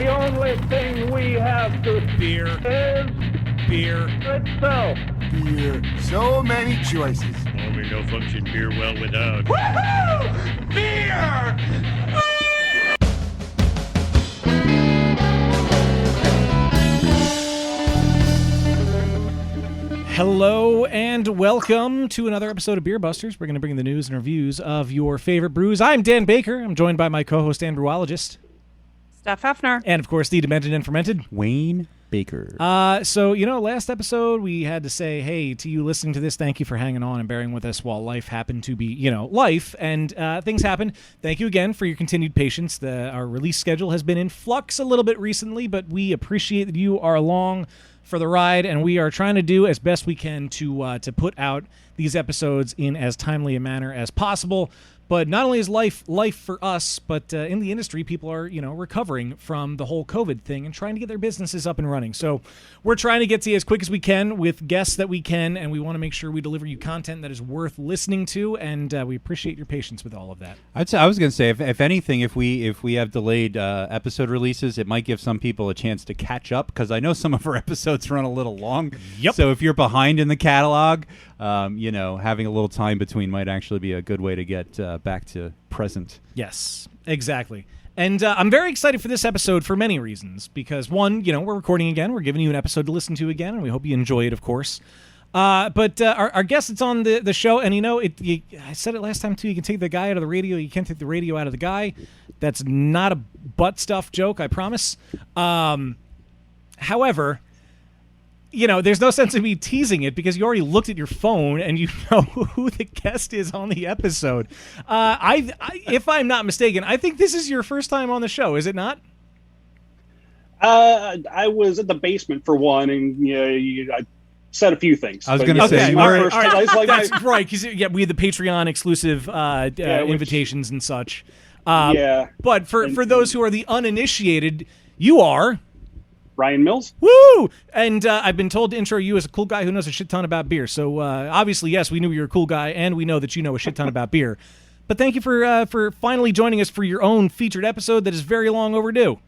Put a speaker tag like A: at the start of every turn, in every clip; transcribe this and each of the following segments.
A: The only thing we have to
B: Beer.
A: is
B: Beer.
A: itself.
C: Beer. So many choices.
D: Only no function beer well without.
B: Woohoo! Beer! Hello and welcome to another episode of Beer Busters. We're going to bring the news and reviews of your favorite brews. I'm Dan Baker. I'm joined by my co-host and brewologist,
E: Steph Hefner.
B: and of course the demented and fermented
F: Wayne Baker.
B: So, last episode we had to say, hey, to you listening to this, thank you for hanging on and bearing with us while life happened to be, life, and things happen. Thank you again for your continued patience. Our release schedule has been in flux a little bit recently, but we appreciate that you are along for the ride, and we are trying to do as best we can to put out these episodes in as timely a manner as possible. But not only is life for us, but in the industry, people are, recovering from the whole COVID thing and trying to get their businesses up and running. So we're trying to get to you as quick as we can with guests that we can, and we want to make sure we deliver you content that is worth listening to, and we appreciate your patience with all of that.
F: I was going to say, if anything, if we have delayed episode releases, it might give some people a chance to catch up, because I know some of our episodes run a little long.
B: Yep.
F: So if you're behind in the catalog, having a little time between might actually be a good way to get back to present.
B: Yes, exactly. And I'm very excited for this episode for many reasons. Because, one, we're recording again. We're giving you an episode to listen to again, and we hope you enjoy it, of course. But our guest that's on the show, and I said it last time, too, you can take the guy out of the radio. You can't take the radio out of the guy. That's not a butt stuff joke, I promise. However, there's no sense in me teasing it because you already looked at your phone and you know who the guest is on the episode. If I'm not mistaken, I think this is your first time on the show, is it not?
G: I was at the basement for one, and I said a few things.
F: I was going to say,
B: all right.
G: That's
B: right, because we had the Patreon exclusive invitations and such.
G: Yeah.
B: But for those who are the uninitiated, you are
G: Ryan Mills.
B: Woo! And I've been told to intro you as a cool guy who knows a shit ton about beer. So obviously, yes, we knew you're a cool guy, and we know that you know a shit ton about beer. But thank you for finally joining us for your own featured episode that is very long overdue.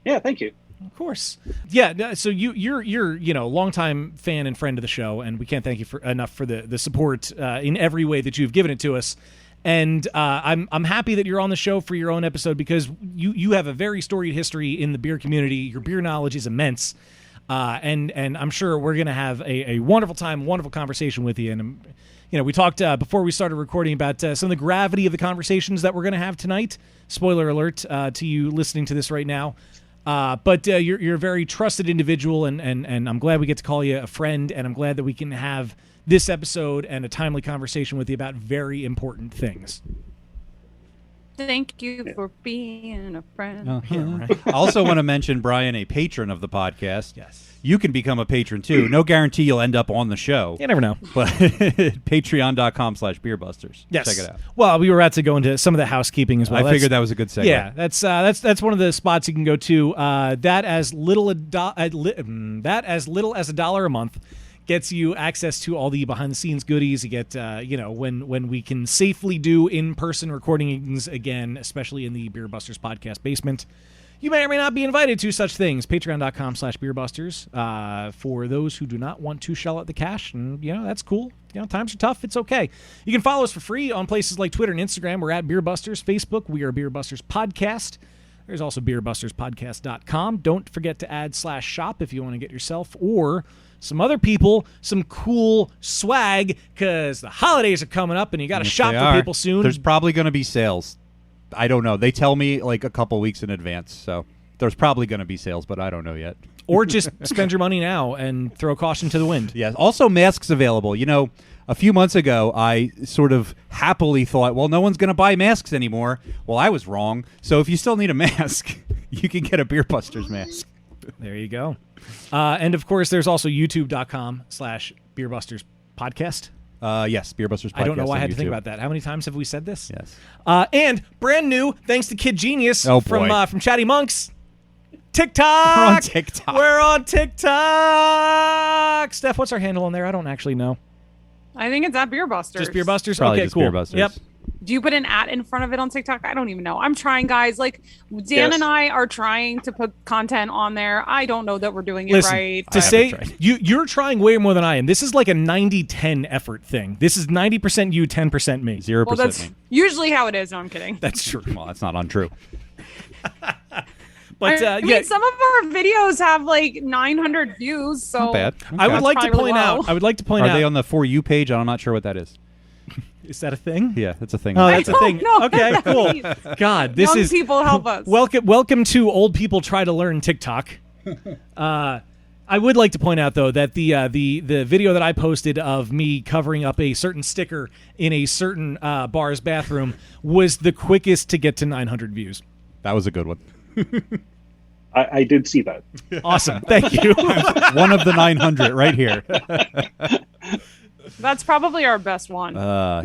G: Yeah, thank you.
B: Of course. Yeah, so you're longtime fan and friend of the show, and we can't thank you enough for the support in every way that you've given it to us. And I'm happy that you're on the show for your own episode because you have a very storied history in the beer community. Your beer knowledge is immense, and I'm sure we're going to have a wonderful time, wonderful conversation with you. And we talked before we started recording about some of the gravity of the conversations that we're going to have tonight. Spoiler alert to you listening to this right now. But you're a very trusted individual, and I'm glad we get to call you a friend, and I'm glad that we can have this episode and a timely conversation with you about very important things.
E: Thank you for being a friend.
F: Uh-huh.
B: Yeah, right.
F: I also want to mention Brian, a patron of the podcast.
B: Yes.
F: You can become a patron, too. No guarantee you'll end up on the show.
B: You never know.
F: But patreon.com/beerbusters.
B: Yes.
F: Check it out.
B: Well, we were about to go into some of the housekeeping as well.
F: I figured that was a good segue.
B: Yeah, that's one of the spots you can go to. That as little as $1 a month gets you access to all the behind-the-scenes goodies. You get, when we can safely do in-person recordings again, especially in the Beer Busters podcast basement. You may or may not be invited to such things. Patreon.com/beerbusters for those who do not want to shell out the cash. And, that's cool. Times are tough. It's okay. You can follow us for free on places like Twitter and Instagram. We're at Beer Busters. Facebook, we are Beer Busters Podcast. There's also beerbusterspodcast.com. Don't forget to add /shop if you want to get yourself or some other people some cool swag, because the holidays are coming up and you got to shop for people soon.
F: There's probably going to be sales. I don't know. They tell me like a couple weeks in advance, so there's probably going to be sales, but I don't know yet.
B: Or just spend your money now and throw caution to the wind.
F: Yes. Also, masks available. A few months ago, I sort of happily thought, well, no one's going to buy masks anymore. Well, I was wrong. So if you still need a mask, you can get a Beer Busters mask.
B: There you go. And, of course, there's also youtube.com/beerbusters podcast.
F: Yes, Beer Busters podcast.
B: I don't know why I had
F: on
B: to think
F: YouTube.
B: about that. How many times have we said this?
F: Yes.
B: And brand new, thanks to Kid Genius
F: boy.
B: from Chatty Monks, TikTok.
F: We're on TikTok.
B: We're on TikTok. Steph, what's our handle on there? I don't actually know.
E: I think it's at Beer Busters.
B: Just Beer Busters?
F: Probably
B: Okay,
F: just
B: cool.
F: Beer Busters.
B: Yep.
E: Do you put an @ in front of it on TikTok? I don't even know. I'm trying, guys. Like Dan
G: Yes.
E: and I are trying to put content on there. I don't know that we're doing it
B: Listen,
E: right.
B: to say you're trying way more than I am. This is like a 90-10 effort thing. This is 90% you, 10% me.
F: 0%
E: Well, that's
F: me.
E: usually how it is. No, I'm kidding.
B: That's true.
F: Well, that's not untrue.
B: But
E: I mean,
B: yeah,
E: some of our videos have like 900 views. So
F: Not bad.
B: I would
F: Okay.
B: like to
E: probably
B: point
E: low.
B: out. I would like to point
F: Are
B: out.
F: they on the For You page? I'm not sure what that is.
B: Is that a thing?
F: Yeah, that's a thing.
B: Oh, that's a
E: don't
B: thing.
E: know.
B: Okay, cool. God, this
E: Young
B: is
E: people help us.
B: welcome to Old People Try to Learn TikTok. I would like to point out though that the video that I posted of me covering up a certain sticker in a certain bar's bathroom was the quickest to get to 900 views.
F: That was a good one.
G: I did see that.
B: Awesome, thank you.
F: One of the 900 right here.
E: That's probably our best one.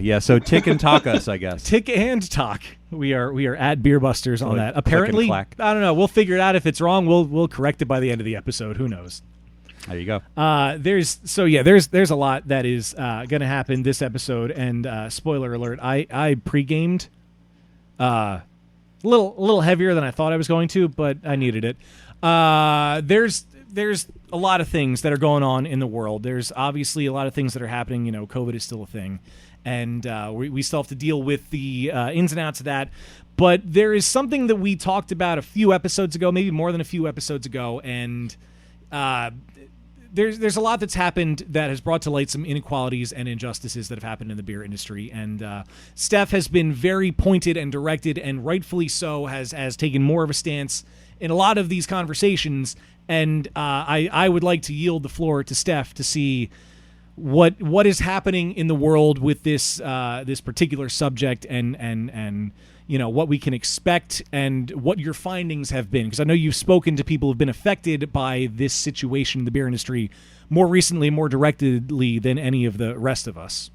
F: Yeah, so tick and talk us, I guess.
B: Tick and talk. We are at Beer Busters on
F: Like
B: that.
F: click and
B: Apparently,
F: clack.
B: I don't know. We'll figure it out. If it's wrong, we'll correct it by the end of the episode. Who knows?
F: There you go.
B: There's a lot that is going to happen this episode, and spoiler alert, I pre-gamed a little heavier than I thought I was going to, but I needed it. There's a lot of things that are going on in the world. There's obviously a lot of things that are happening. You know, COVID is still a thing, and we still have to deal with the ins and outs of that. But there is something that we talked about a few episodes ago, maybe more than a few episodes ago, and there's a lot that's happened that has brought to light some inequalities and injustices that have happened in the beer industry. And Steph has been very pointed and directed, and rightfully so, has taken more of a stance in a lot of these conversations. And I would like to yield the floor to Steph to see what is happening in the world with this this particular subject, and you know what we can expect and what your findings have been, because I know you've spoken to people who've been affected by this situation in the beer industry more recently, more directly than any of the rest of us.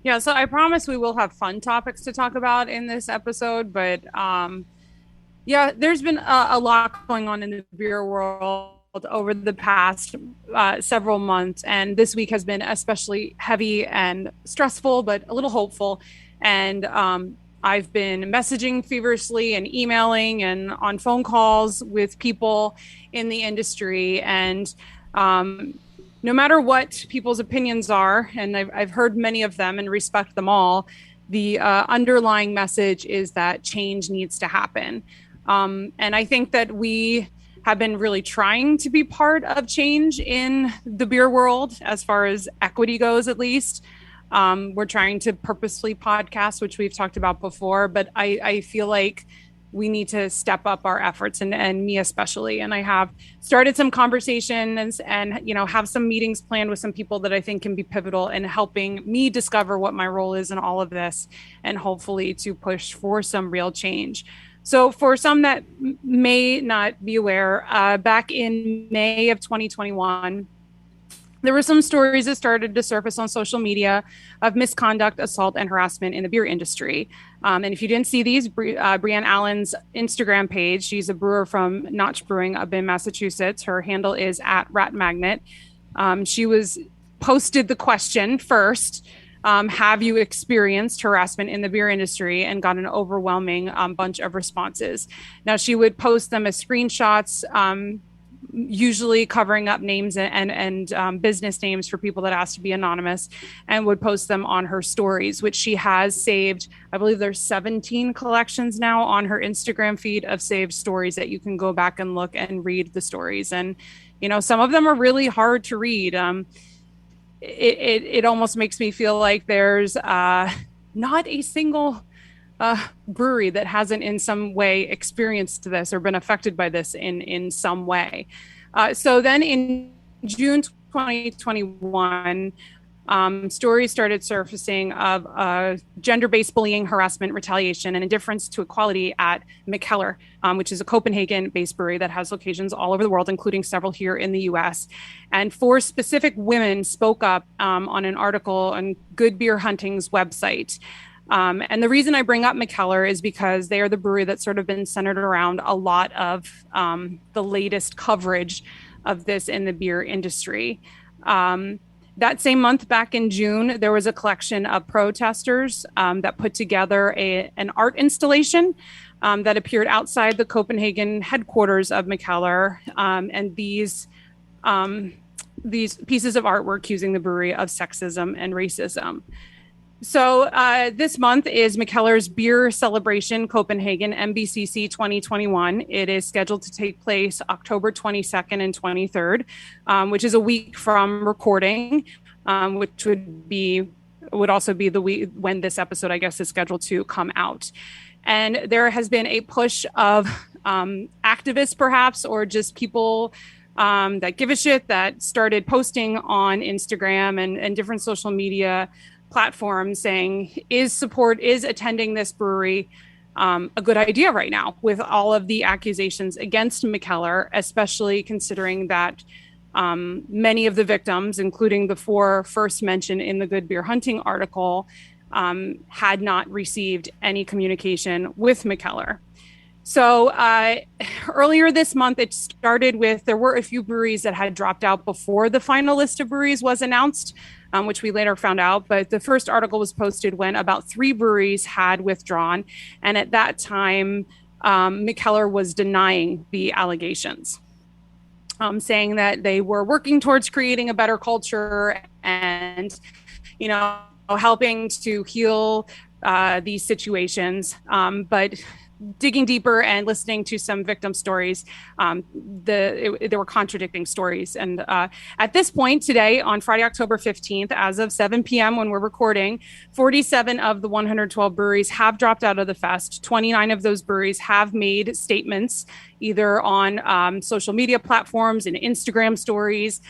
E: Yeah, so I promise we will have fun topics to talk about in this episode, but yeah, there's been a lot going on in the beer world over the past several months, and this week has been especially heavy and stressful, but a little hopeful. And I've been messaging feverishly and emailing and on phone calls with people in the industry, and no matter what people's opinions are, and I've heard many of them and respect them all, the underlying message is that change needs to happen. And I think that we have been really trying to be part of change in the beer world, as far as equity goes, at least. We're trying to purposefully podcast, which we've talked about before, but I feel like we need to step up our efforts, and me especially. And I have started some conversations and, you know, have some meetings planned with some people that I think can be pivotal in helping me discover what my role is in all of this, and hopefully to push for some real change. So for some that may not be aware, back in May of 2021, there were some stories that started to surface on social media of misconduct, assault, and harassment in the beer industry. And if you didn't see these, Brianne Allen's Instagram page, she's a brewer from Notch Brewing up in Massachusetts. Her handle is @RatMagnet. She was posted the question first, have you experienced harassment in the beer industry, and got an overwhelming bunch of responses. Now, she would post them as screenshots, usually covering up names and business names for people that asked to be anonymous, and would post them on her stories, which she has saved. I believe there's 17 collections now on her Instagram feed of saved stories that you can go back and look and read the stories. And, you know, some of them are really hard to read. It almost makes me feel like there's not a single brewery that hasn't in some way experienced this or been affected by this in some way. So then in June 2021, stories started surfacing of gender-based bullying, harassment, retaliation, and indifference to equality at Mikkeller, which is a Copenhagen-based brewery that has locations all over the world, including several here in the U.S. And 4 specific women spoke up on an article on Good Beer Hunting's website. And the reason I bring up Mikkeller is because they are the brewery that's sort of been centered around a lot of the latest coverage of this in the beer industry. That same month, back in June, there was a collection of protesters that put together an art installation that appeared outside the Copenhagen headquarters of Mikkeller. And these pieces of art were accusing the brewery of sexism and racism. So this month is Mikkeller's Beer Celebration Copenhagen, MBCC 2021. It is scheduled to take place October 22nd and 23rd, which is a week from recording, which would also be the week when this episode, I guess, is scheduled to come out. And there has been a push of activists, perhaps, or just people that give a shit that started posting on Instagram and different social media platforms saying, is attending this brewery a good idea right now with all of the accusations against Mikkeller, especially considering that many of the victims, including the 4 first mentioned in the Good Beer Hunting article, had not received any communication with Mikkeller. So earlier this month, it started with, there were a few breweries that had dropped out before the final list of breweries was announced, which we later found out. But the first article was posted when about 3 breweries had withdrawn. And at that time, Mikkeller was denying the allegations, saying that they were working towards creating a better culture and, helping to heal these situations. But digging deeper and listening to some victim stories, there were contradicting stories. And at this point today, on Friday, October 15th, as of 7 p.m. when we're recording, 47 of the 112 breweries have dropped out of the fest. 29 of those breweries have made statements either on social media platforms and Instagram stories.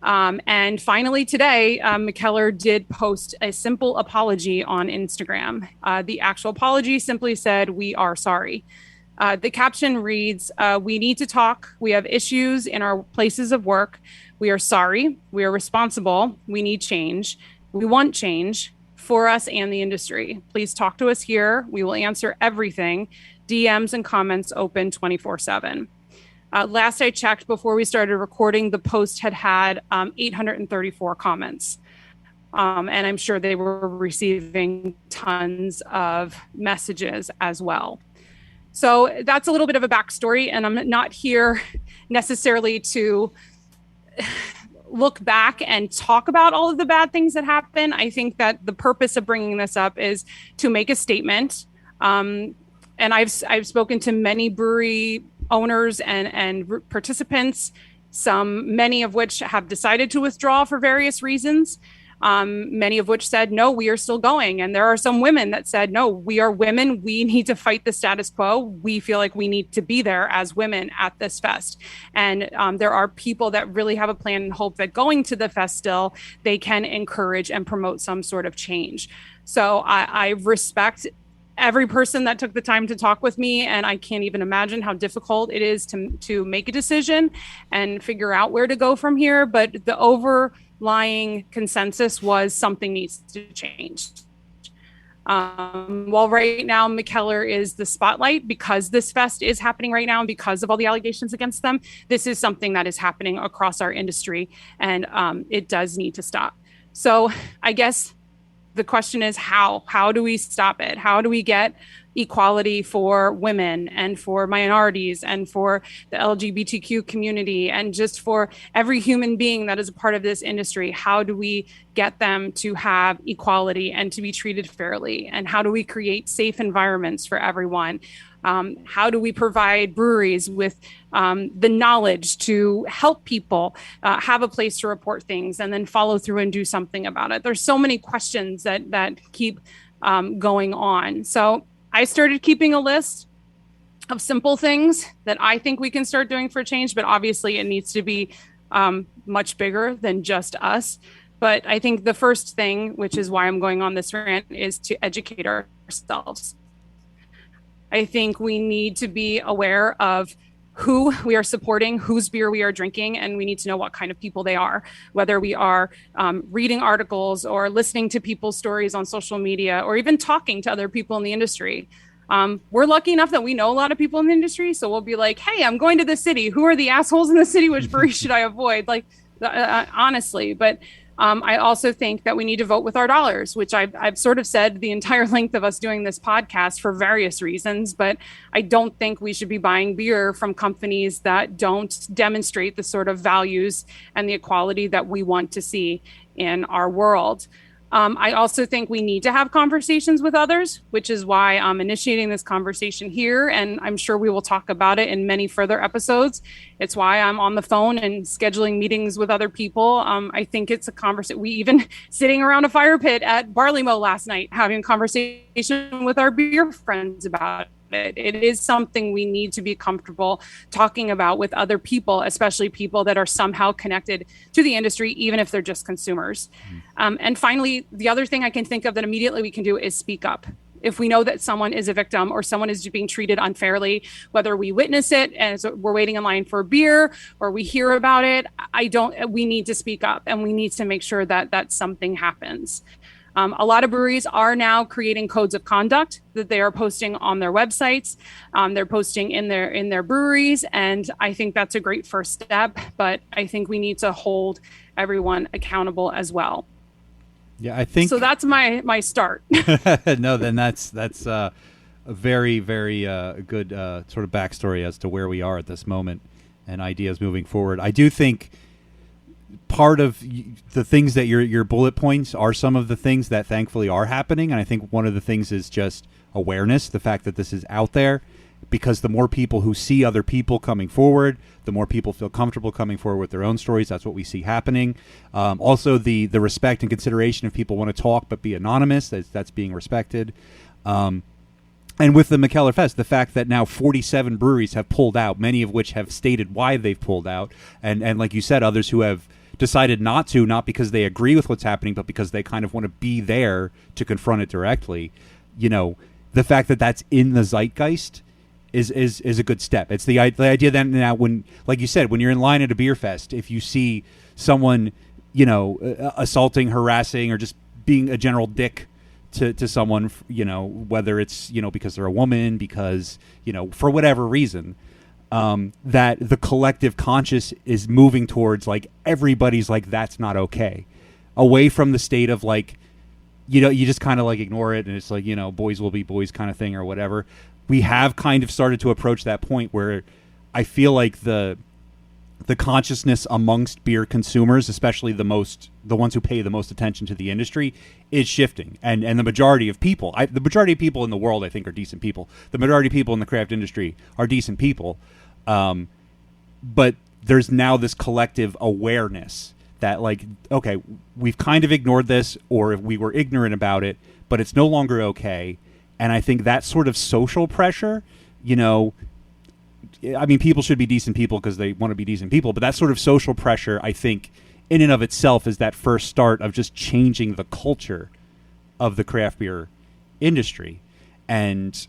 E: And finally today, Mikkeller did post a simple apology on Instagram. The actual apology simply said, "We are sorry." The caption reads, "We need to talk. We have issues in our places of work. We are sorry. We are responsible. We need change. We want change for us and the industry. Please talk to us here. We will answer everything. DMs and comments open 24/7. Last I checked before we started recording, the post had 834 comments. And I'm sure they were receiving tons of messages as well. So that's a little bit of a backstory, and I'm not here necessarily to look back and talk about all of the bad things that happen. I think that the purpose of bringing this up is to make a statement. And I've spoken to many brewery owners and participants, many of which have decided to withdraw for various reasons. Many of which said, no, we are still going. And there are some women that said, no, we are women. We need to fight the status quo. We feel like we need to be there as women at this fest. And there are people that really have a plan and hope that going to the fest still, they can encourage and promote some sort of change. So I respect every person that took the time to talk with me, and I can't even imagine how difficult it is to make a decision and figure out where to go from here. But the overlying consensus was something needs to change. While right now Mikkeller is the spotlight because this fest is happening right now and because of all the allegations against them, this is something that is happening across our industry, and it does need to stop. So I guess the question is how do we stop it? How do we get equality for women and for minorities and for the LGBTQ community and just for every human being that is a part of this industry? How do we get them to have equality and to be treated fairly? And how do we create safe environments for everyone? How do we provide breweries with the knowledge to help people have a place to report things and then follow through and do something about it? There's so many questions that keep going on. So I started keeping a list of simple things that I think we can start doing for change, but obviously it needs to be much bigger than just us. But I think the first thing, which is why I'm going on this rant, is to educate ourselves. I think we need to be aware of who we are supporting, whose beer we are drinking, and we need to know what kind of people they are, whether we are reading articles or listening to people's stories on social media or even talking to other people in the industry. We're lucky enough that we know a lot of people in the industry, so we'll be like, hey, I'm going to this city. Who are the assholes in the city? Which brewery should I avoid? Honestly, but I also think that we need to vote with our dollars, which I've sort of said the entire length of us doing this podcast for various reasons, but I don't think we should be buying beer from companies that don't demonstrate the sort of values and the equality that we want to see in our world. I also think we need to have conversations with others, which is why I'm initiating this conversation here. And I'm sure we will talk about it in many further episodes. It's why I'm on the phone and scheduling meetings with other people. I think it's a conversation. We even sitting around a fire pit at Barley Mow last night, having a conversation with our beer friends about it. It is something we need to be comfortable talking about with other people, especially people that are somehow connected to the industry, even if they're just consumers. And finally, the other thing I can think of that immediately we can do is speak up. If we know that someone is a victim or someone is being treated unfairly, whether we witness it and we're waiting in line for a beer or we hear about it, we need to speak up, and we need to make sure that something happens. A lot of breweries are now creating codes of conduct that they are posting on their websites. They're posting in their breweries, and I think that's a great first step. But I think we need to hold everyone accountable as well.
F: Yeah, I think
E: so. That's my start.
F: No, then that's a very, very good sort of backstory as to where we are at this moment and ideas moving forward. I do think part of the things that your bullet points are some of the things that thankfully are happening. And I think one of the things is just awareness, the fact that this is out there, because the more people who see other people coming forward, the more people feel comfortable coming forward with their own stories. That's what we see happening. Also, the respect and consideration if people want to talk but be anonymous, that's being respected. And with the Mikkeller Fest, the fact that now 47 breweries have pulled out, many of which have stated why they've pulled out. And like you said, others who have decided not to, not because they agree with what's happening, but because they kind of want to be there to confront it directly. You know, the fact that that's in the zeitgeist is a good step. It's the idea that now, when, like you said, when you're in line at a beer fest, if you see someone, you know, assaulting, harassing, or just being a general dick to someone, you know, whether it's, you know, because they're a woman, because, you know, for whatever reason, that the collective conscious is moving towards, like, everybody's like, that's not okay, away from the state of, like, you know, you just kind of like ignore it and it's like, you know, boys will be boys kind of thing or whatever. We have kind of started to approach that point where I feel like the consciousness amongst beer consumers, especially the ones who pay the most attention to the industry, is shifting. And the majority of people, the majority of people in the world, I think, are decent people. The majority of people in the craft industry are decent people. But there's now this collective awareness that, like, okay, we've kind of ignored this, or we were ignorant about it, but it's no longer okay. And I think that sort of social pressure, you know, I mean, people should be decent people because they want to be decent people, but that sort of social pressure, I think, in and of itself is that first start of just changing the culture of the craft beer industry. And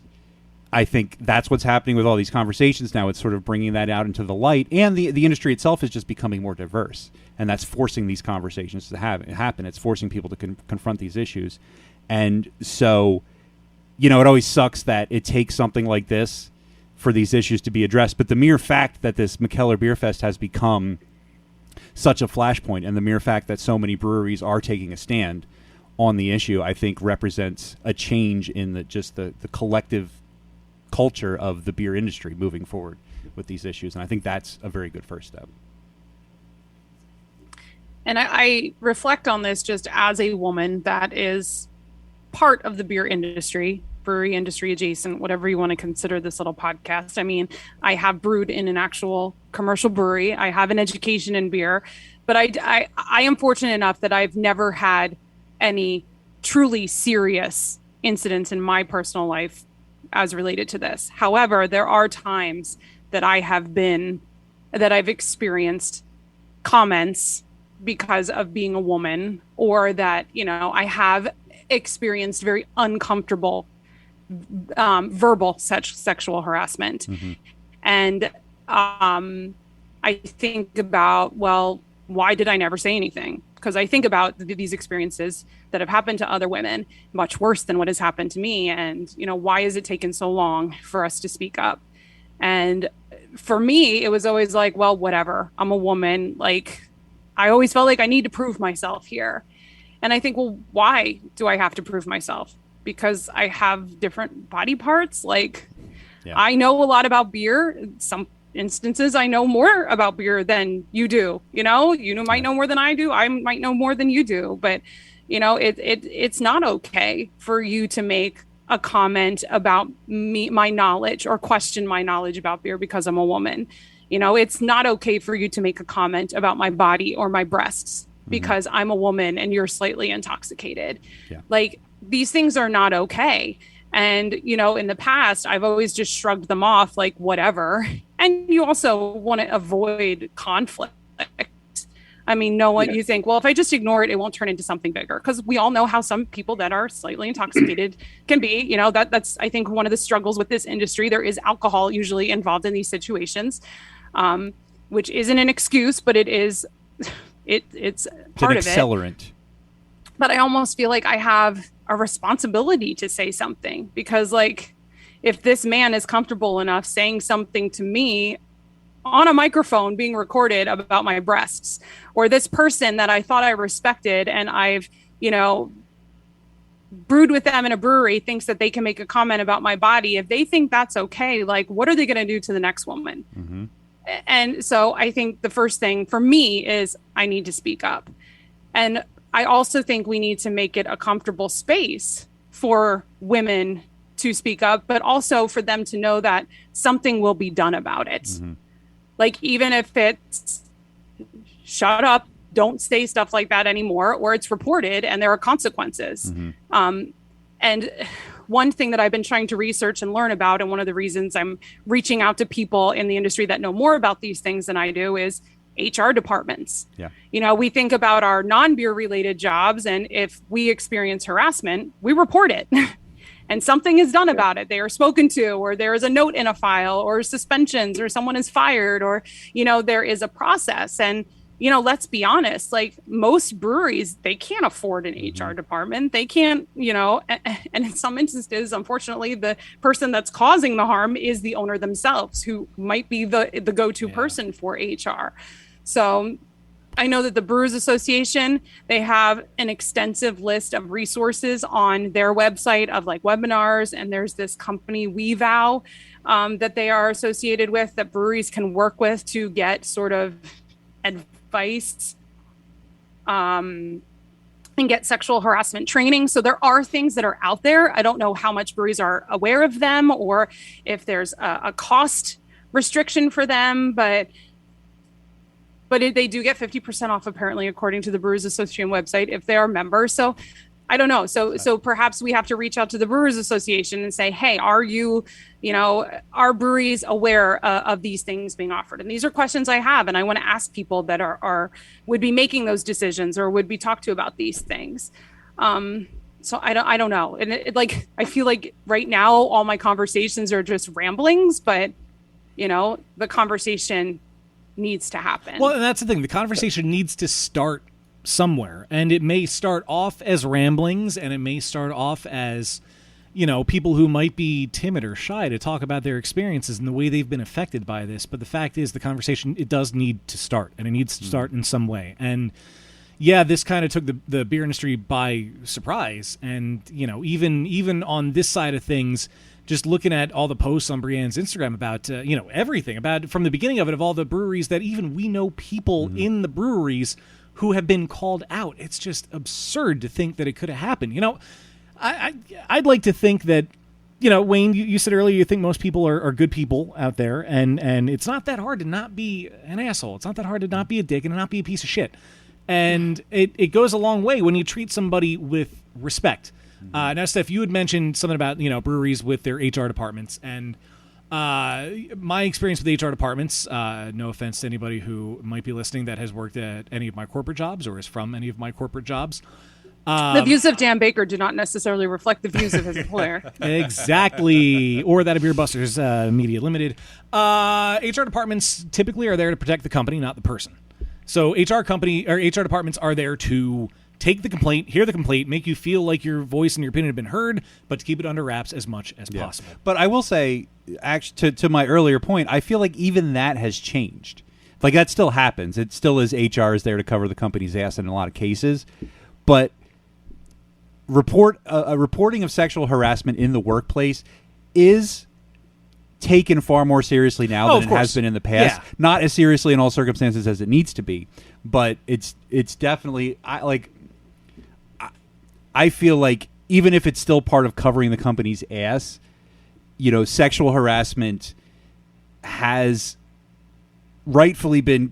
F: I think that's what's happening with all these conversations now. It's sort of bringing that out into the light, and the industry itself is just becoming more diverse, and that's forcing these conversations to happen. It's forcing people to confront these issues. And so, you know, it always sucks that it takes something like this for these issues to be addressed. But the mere fact that this Mikkeller Beer Fest has become such a flashpoint, and the mere fact that so many breweries are taking a stand on the issue, I think represents a change in the collective culture of the beer industry moving forward with these issues. And I think that's a very good first step.
E: And I reflect on this just as a woman that is part of the beer industry, brewery industry adjacent, whatever you want to consider this little podcast. I mean, I have brewed in an actual commercial brewery. I have an education in beer, but I am fortunate enough that I've never had any truly serious incidents in my personal life as related to this. However, there are times that I've experienced comments because of being a woman, or that, you know, I have experienced very uncomfortable verbal sexual harassment. Mm-hmm. And I think about, well, why did I never say anything? Because I think about these experiences that have happened to other women, much worse than what has happened to me. And, you know, why has it taken so long for us to speak up? And for me, it was always like, well, whatever. I'm a woman. Like, I always felt like I need to prove myself here. And I think, well, why do I have to prove myself? Because I have different body parts. Like, I know a lot about beer. Some instances I know more about beer than you do. You might know more than I do. I might know more than you do. But, it's not okay for you to make a comment about my knowledge, or question my knowledge about beer because I'm a woman. It's not okay for you to make a comment about my body or my breasts because I'm a woman and you're slightly intoxicated. Yeah. Like, these things are not okay. And, in the past, I've always just shrugged them off like, whatever. And you also want to avoid conflict. I mean, you think, well, if I just ignore it, it won't turn into something bigger. Because we all know how some people that are slightly intoxicated can be. That's, I think, one of the struggles with this industry. There is alcohol usually involved in these situations, which isn't an excuse, but it is, it's part of it.
F: Accelerant.
E: But I almost feel like I have a responsibility to say something, because, like, if this man is comfortable enough saying something to me on a microphone being recorded about my breasts, or this person that I thought I respected and I've, brewed with them in a brewery thinks that they can make a comment about my body, if they think that's okay, like, what are they going to do to the next woman? Mm-hmm. And so I think the first thing for me is I need to speak up. And I also think we need to make it a comfortable space for women to speak up, but also for them to know that something will be done about it. Mm-hmm. Like, even if it's shut up, don't say stuff like that anymore, or it's reported and there are consequences. Mm-hmm. And one thing that I've been trying to research and learn about, and one of the reasons I'm reaching out to people in the industry that know more about these things than I do, is HR departments. Yeah. We think about our non-beer related jobs, and if we experience harassment, we report it. And something is done about it. They are spoken to, or there is a note in a file, or suspensions, or someone is fired, or, there is a process. And, let's be honest, like, most breweries, they can't afford an HR department. They can't, and in some instances, unfortunately, the person that's causing the harm is the owner themselves, who might be the go-to person for HR. So I know that the Brewers Association, they have an extensive list of resources on their website of, like, webinars. And there's this company, WeVow, that they are associated with, that breweries can work with to get sort of advice and get sexual harassment training. So there are things that are out there. I don't know how much breweries are aware of them, or if there's a cost restriction for them, but they do get 50% off, apparently, according to the Brewers Association website, if they are members. So I don't know. So perhaps we have to reach out to the Brewers Association and say, hey, are breweries aware of these things being offered? And these are questions I have, and I want to ask people that would be making those decisions, or would be talked to about these things. So I don't know. And I feel like right now all my conversations are just ramblings, but the conversation needs to happen.
B: Well, and that's the thing. The conversation needs to start somewhere, and it may start off as ramblings, and it may start off as, people who might be timid or shy to talk about their experiences and the way they've been affected by this. But the fact is, the conversation, it does need to start, and it needs to start in some way. And yeah, this kind of took the beer industry by surprise. And, even on this side of things, just looking at all the posts on Brienne's Instagram about, everything about, from the beginning of it, of all the breweries that even we know people in the breweries who have been called out. It's just absurd to think that it could have happened. I'd like to think that, Wayne, you said earlier you think most people are good people out there, and it's not that hard to not be an asshole. It's not that hard to not be a dick and not be a piece of shit. And it goes a long way when you treat somebody with respect. Now, Steph, you had mentioned something about, breweries with their HR departments, and my experience with HR departments, no offense to anybody who might be listening that has worked at any of my corporate jobs or is from any of my corporate jobs.
E: The views of Dan Baker do not necessarily reflect the views of his employer.
B: Exactly. Or that of Beer Busters Media Limited. HR departments typically are there to protect the company, not the person. So HR departments are there to take the complaint, hear the complaint, make you feel like your voice and your opinion have been heard, but to keep it under wraps as much as possible.
F: But I will say, actually, to my earlier point, I feel like even that has changed. Like, that still happens. It still is HR is there to cover the company's ass in a lot of cases. But reporting of sexual harassment in the workplace is taken far more seriously now than it has been in the past.
B: Yeah.
F: Not as seriously in all circumstances as it needs to be, but it's definitely I feel like even if it's still part of covering the company's ass, sexual harassment has rightfully been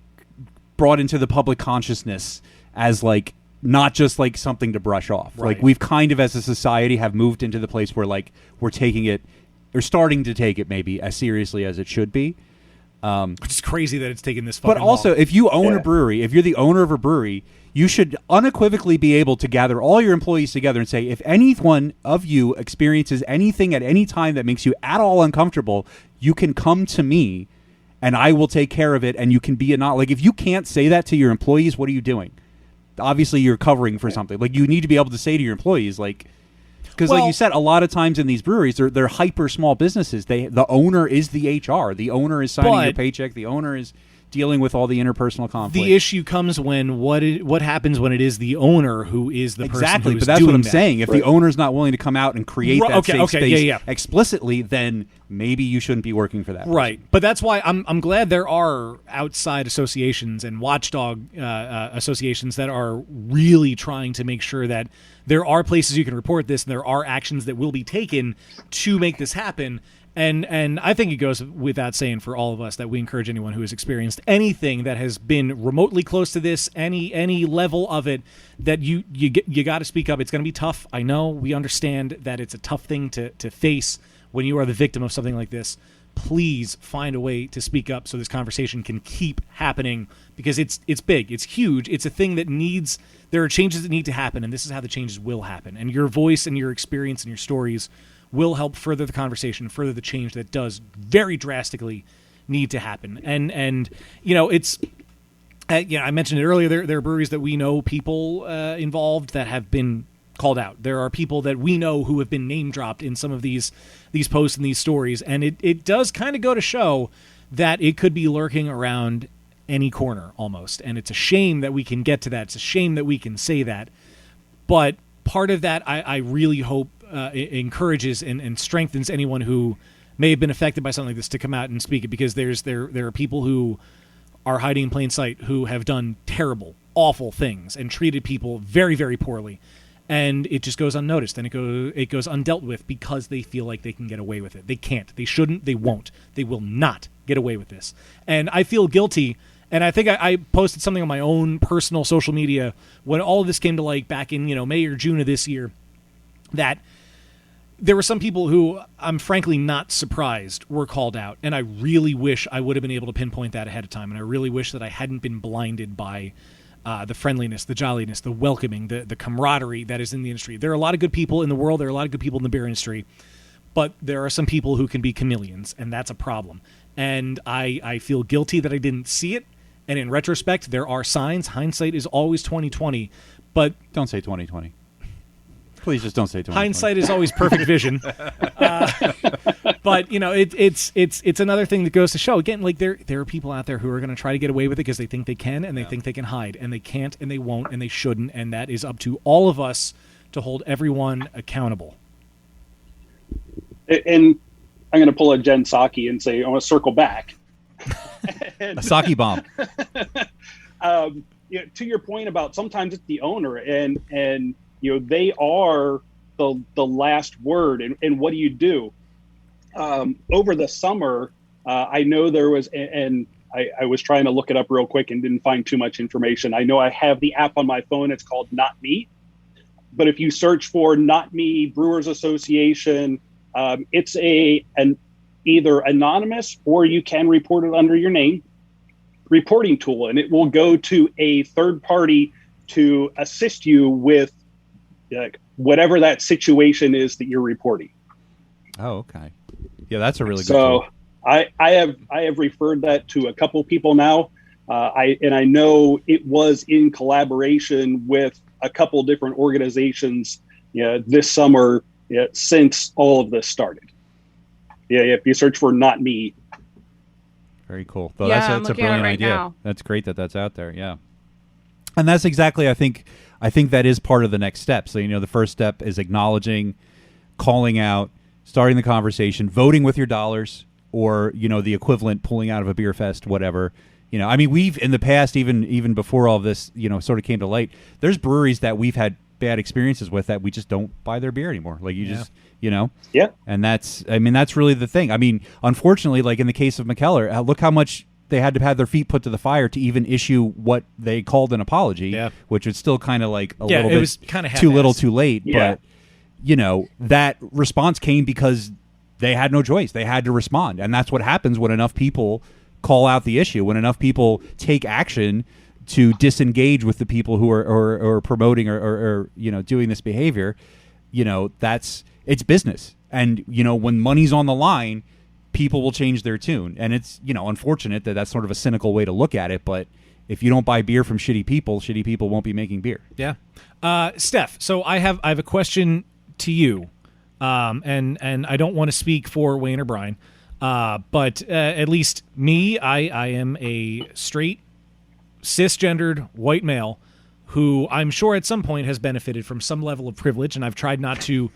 F: brought into the public consciousness as like not just like something to brush off.
B: Right.
F: Like, we've kind of as a society have moved into the place where like we're taking it or starting to take it maybe as seriously as it should be.
B: Which is crazy that it's taken this fucking
F: But also,
B: long.
F: if you own a brewery, if you're the owner of a brewery, you should unequivocally be able to gather all your employees together and say, if any one of you experiences anything at any time that makes you at all uncomfortable, you can come to me and I will take care of it, and you can be like, if you can't say that to your employees, what are you doing? Obviously, you're covering for something. Like, you need to be able to say to your employees, like, because like you said, a lot of times in these breweries, they're hyper small businesses. The owner is the HR. The owner is signing your paycheck. The owner is dealing with all the interpersonal conflict.
B: The issue comes when what happens when it is the owner who is the person who is
F: but that's
B: doing
F: what I'm
B: that.
F: saying. If the owner's not willing to come out and create that safe space explicitly, then maybe you shouldn't be working for that person.
B: Right. But that's why I'm glad there are outside associations and watchdog associations that are really trying to make sure that there are places you can report this and there are actions that will be taken to make this happen. And I think it goes without saying for all of us that we encourage anyone who has experienced anything that has been remotely close to this, any level of it, that you got to speak up. It's going to be tough. I know. We understand that it's a tough thing to face when you are the victim of something like this. Please find a way to speak up so this conversation can keep happening, because it's big. It's huge. It's a thing that needs – there are changes that need to happen, and this is how the changes will happen. And your voice and your experience and your stories will help further the conversation, further the change that does very drastically need to happen. And it's I mentioned it earlier. There are breweries that we know people involved that have been called out. There are people that we know who have been name dropped in some of these posts and these stories, and it does kind of go to show that it could be lurking around any corner almost. And it's a shame that we can get to that. It's a shame that we can say that. But part of that, I really hope encourages and strengthens anyone who may have been affected by something like this to come out and speak it, because there are people who are hiding in plain sight who have done terrible, awful things and treated people very, very poorly, and it just goes unnoticed and it goes undealt with because they feel like they can get away with it. They can't. They shouldn't. They won't. They will not get away with this. And I feel guilty. And I think I posted something on my own personal social media when all of this came to light back in May or June of this year, that there were some people who I'm frankly not surprised were called out, and I really wish I would have been able to pinpoint that ahead of time, and I really wish that I hadn't been blinded by the friendliness, the jolliness, the welcoming, the camaraderie that is in the industry. There are a lot of good people in the world. There are a lot of good people in the beer industry, but there are some people who can be chameleons, and that's a problem. And I feel guilty that I didn't see it, and in retrospect, there are signs. Hindsight is always 20/20, but
F: don't say 20/20. Please just don't say 20/20.
B: Hindsight is always perfect vision. But it's another thing that goes to show again, like there are people out there who are going to try to get away with it because they think they can and they think they can hide, and they can't and they won't and they shouldn't, and that is up to all of us to hold everyone accountable.
G: And I'm going to pull a Jen Psaki and say I want to circle back.
F: A Psaki bomb.
G: To your point about sometimes it's the owner and they are the last word. And what do you do? Over the summer, I know there was, and I was trying to look it up real quick and didn't find too much information. I know I have the app on my phone. It's called Not Me. But if you search for Not Me Brewers Association, it's an either anonymous or you can report it under your name reporting tool, and it will go to a third party to assist you with whatever that situation is that you're reporting.
F: Oh, okay. Yeah, that's a really good
G: tool.
F: So
G: I have referred that to a couple people now. I know it was in collaboration with a couple different organizations this summer since all of this started. Yeah, if you search for Not Me.
F: Very cool. Though
E: Yeah,
F: that's
E: I'm
F: a
E: looking at it
F: brilliant
E: right
F: idea.
E: now.
F: That's great that that's out there. Yeah. And that's exactly, I think that is part of the next step. So, the first step is acknowledging, calling out, starting the conversation, voting with your dollars, or, the equivalent, pulling out of a beer fest, whatever. We've in the past, even before all of this, sort of came to light, there's breweries that we've had bad experiences with that we just don't buy their beer anymore. Like just,
G: Yeah.
F: And that's really the thing. Unfortunately, like in the case of Mikkeller, look how much they had to have their feet put to the fire to even issue what they called an apology, which was still kind of like a little bit
B: was kind of
F: too little too late.
G: Yeah.
F: But, that response came because they had no choice. They had to respond. And that's what happens when enough people call out the issue, when enough people take action to disengage with the people who are promoting or doing this behavior. It's business. And, when money's on the line, people will change their tune. And it's, unfortunate that that's sort of a cynical way to look at it. But if you don't buy beer from shitty people won't be making beer.
B: Yeah. Steph, so I have a question to you. And I don't want to speak for Wayne or Brian. But at least me, I am a straight, cisgendered white male who I'm sure at some point has benefited from some level of privilege, and I've tried not to.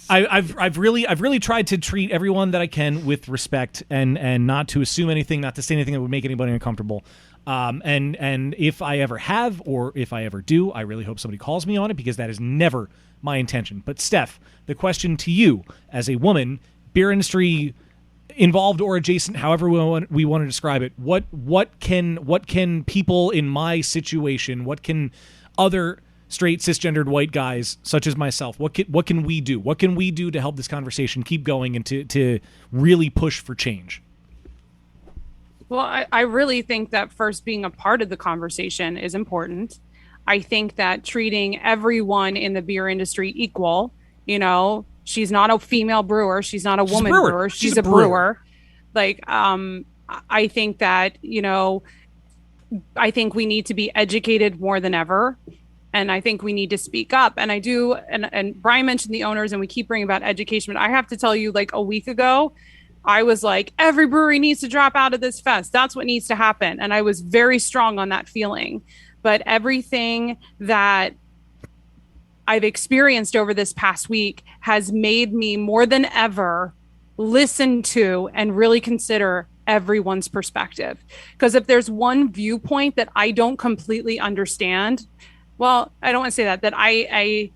B: I've really tried to treat everyone that I can with respect and not to assume anything, not to say anything that would make anybody uncomfortable. And if I ever have, or if I ever do, I really hope somebody calls me on it, because that is never my intention. But Steph, the question to you as a woman, beer industry involved or adjacent, however we want to describe it, what can people in my situation, what can other straight cisgendered white guys such as myself, what can we do? What can we do to help this conversation keep going and to really push for change?
E: Well, I really think that first being a part of the conversation is important. I think that treating everyone in the beer industry equal, she's not a female brewer, she's not a woman brewer, she's a brewer. Like, I think that, I think we need to be educated more than ever. And I think we need to speak up. And I do. And Brian mentioned the owners, and we keep bringing about education. But I have to tell you, like a week ago, I was like, every brewery needs to drop out of this fest. That's what needs to happen. And I was very strong on that feeling. But everything that I've experienced over this past week has made me more than ever listen to and really consider everyone's perspective. Because if there's one viewpoint that I don't completely understand, well, I don't want to say that I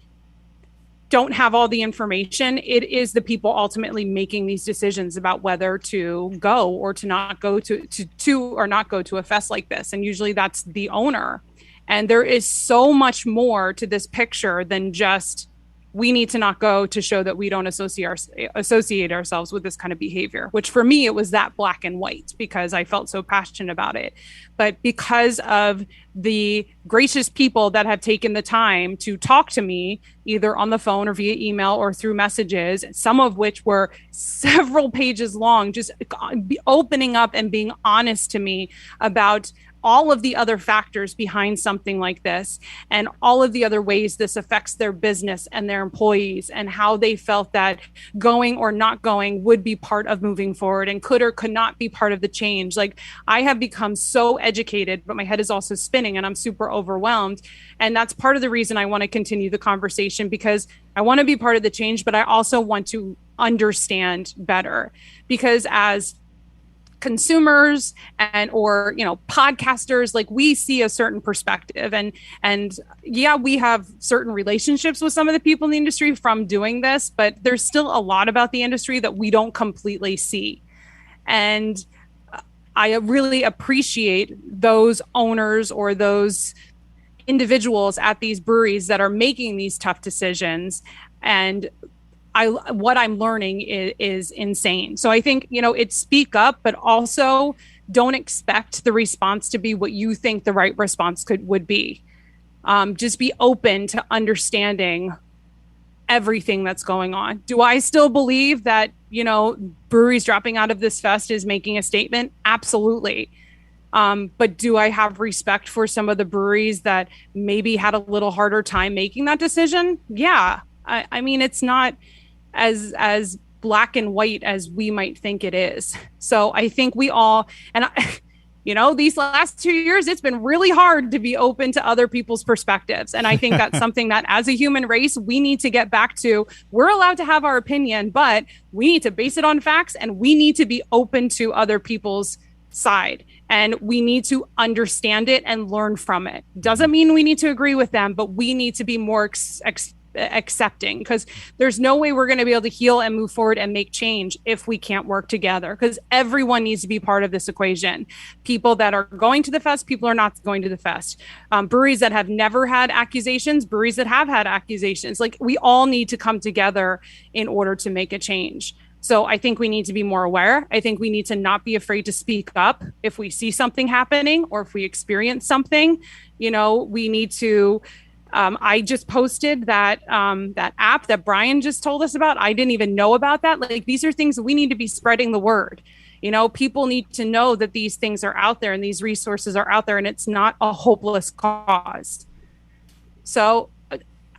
E: don't have all the information. It is the people ultimately making these decisions about whether to go or to not go to or not go to a fest like this. And usually that's the owner. And there is so much more to this picture than just, we need to not go to show that we don't associate ourselves with this kind of behavior, which for me, it was that black and white because I felt so passionate about it. But because of the gracious people that have taken the time to talk to me, either on the phone or via email or through messages, some of which were several pages long, just opening up and being honest to me about all of the other factors behind something like this and all of the other ways this affects their business and their employees and how they felt that going or not going would be part of moving forward and could or could not be part of the change. Like, I have become so educated, but my head is also spinning and I'm super overwhelmed. And that's part of the reason I want to continue the conversation, because I want to be part of the change, but I also want to understand better, because as consumers or podcasters, like, we see a certain perspective and yeah, we have certain relationships with some of the people in the industry from doing this, but there's still a lot about the industry that we don't completely see. And I really appreciate those owners or those individuals at these breweries that are making these tough decisions. And what I'm learning is insane. So I think, it's speak up, but also don't expect the response to be what you think the right response would be. Just be open to understanding everything that's going on. Do I still believe that, breweries dropping out of this fest is making a statement? Absolutely. But do I have respect for some of the breweries that maybe had a little harder time making that decision? Yeah. I mean, it's not as black and white as we might think it is. So I think we all, and these last 2 years, it's been really hard to be open to other people's perspectives. And I think that's something that as a human race, we need to get back to. We're allowed to have our opinion, but we need to base it on facts, and we need to be open to other people's side. And we need to understand it and learn from it. Doesn't mean we need to agree with them, but we need to be more accepting, because there's no way we're going to be able to heal and move forward and make change if we can't work together, because everyone needs to be part of this equation. People that are going to the fest, people are not going to the fest, breweries that have never had accusations, breweries that have had accusations. Like, we all need to come together in order to make a change. So I think we need to be more aware. I think we need to not be afraid to speak up if we see something happening or if we experience something. We need to. I just posted that app that Brian just told us about. I didn't even know about that. Like, these are things that we need to be spreading the word. People need to know that these things are out there and these resources are out there, and it's not a hopeless cause. So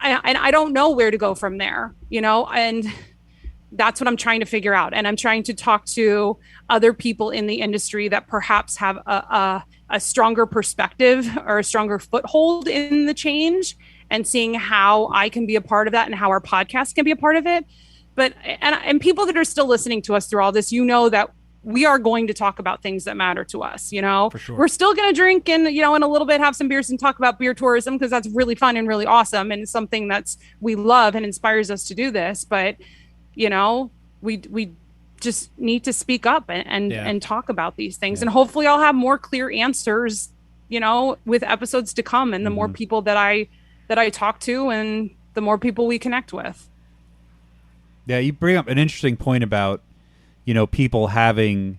E: I don't know where to go from there, and that's what I'm trying to figure out. And I'm trying to talk to other people in the industry that perhaps have a stronger perspective or a stronger foothold in the change, and seeing how I can be a part of that and how our podcast can be a part of it. But, and people that are still listening to us through all this, that we are going to talk about things that matter to us.
B: For sure.
E: We're still going to drink and, in a little bit have some beers and talk about beer tourism, because that's really fun and really awesome. And it's something we love and inspires us to do this. But, we just need to speak up and talk about these things. And hopefully I'll have more clear answers, with episodes to come, and the more people that I talk to, and the more people we connect with.
F: Yeah, you bring up an interesting point about, people having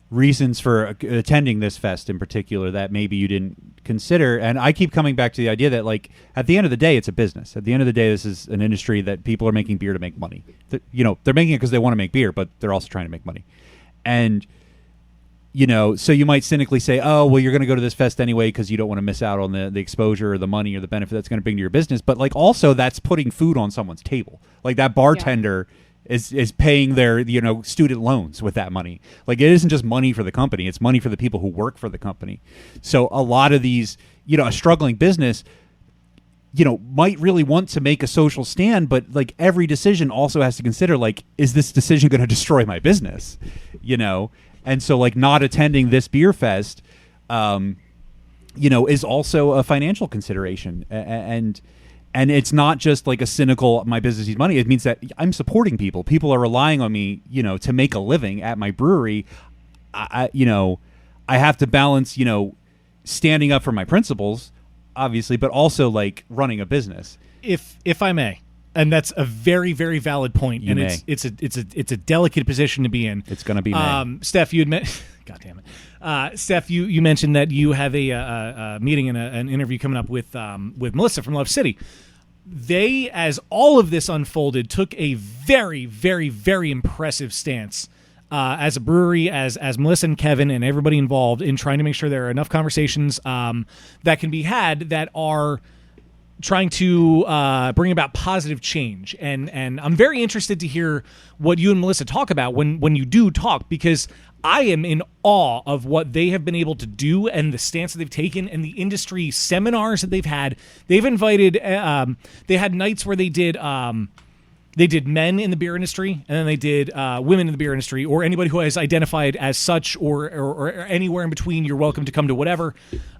F: reasons for attending this fest in particular that maybe you didn't consider. And I keep coming back to the idea that, like, at the end of the day, it's a business. At the end of the day, this is an industry that people are making beer to make money. They're making it because they want to make beer, but they're also trying to make money. And, so you might cynically say, oh, well, you're going to go to this fest anyway because you don't want to miss out on the exposure or the money or the benefit that's going to bring to your business. But, like, also that's putting food on someone's table. Like, that bartender is paying their student loans with that money. Like, it isn't just money for the company, it's money for the people who work for the company. So a lot of these, a struggling business, might really want to make a social stand, but, like, every decision also has to consider, like, is this decision going to destroy my business? And so, like, not attending this beer fest is also a financial consideration. And it's not just like a cynical, my business needs money. It means that I'm supporting people. People are relying on me, to make a living at my brewery. I have to balance, standing up for my principles, obviously, but also, like, running a business.
B: If I may, and that's a very, very valid point,
F: you
B: and
F: may.
B: it's a delicate position to be in.
F: It's going to be
B: Steph, you admit. God damn it, Steph, you mentioned that you have a meeting and an interview coming up with Melissa from Love City. They, as all of this unfolded, took a very, very, very impressive stance as a brewery, as Melissa and Kevin and everybody involved in trying to make sure there are enough conversations that can be had that are trying to bring about positive change. And I'm very interested to hear what you and Melissa talk about when you do talk, because I am in awe of what they have been able to do and the stance that they've taken and the industry seminars that they've had. They've invited, they had nights where they did men in the beer industry, and then they did women in the beer industry, or anybody who has identified as such, or anywhere in between. You're welcome to come to whatever.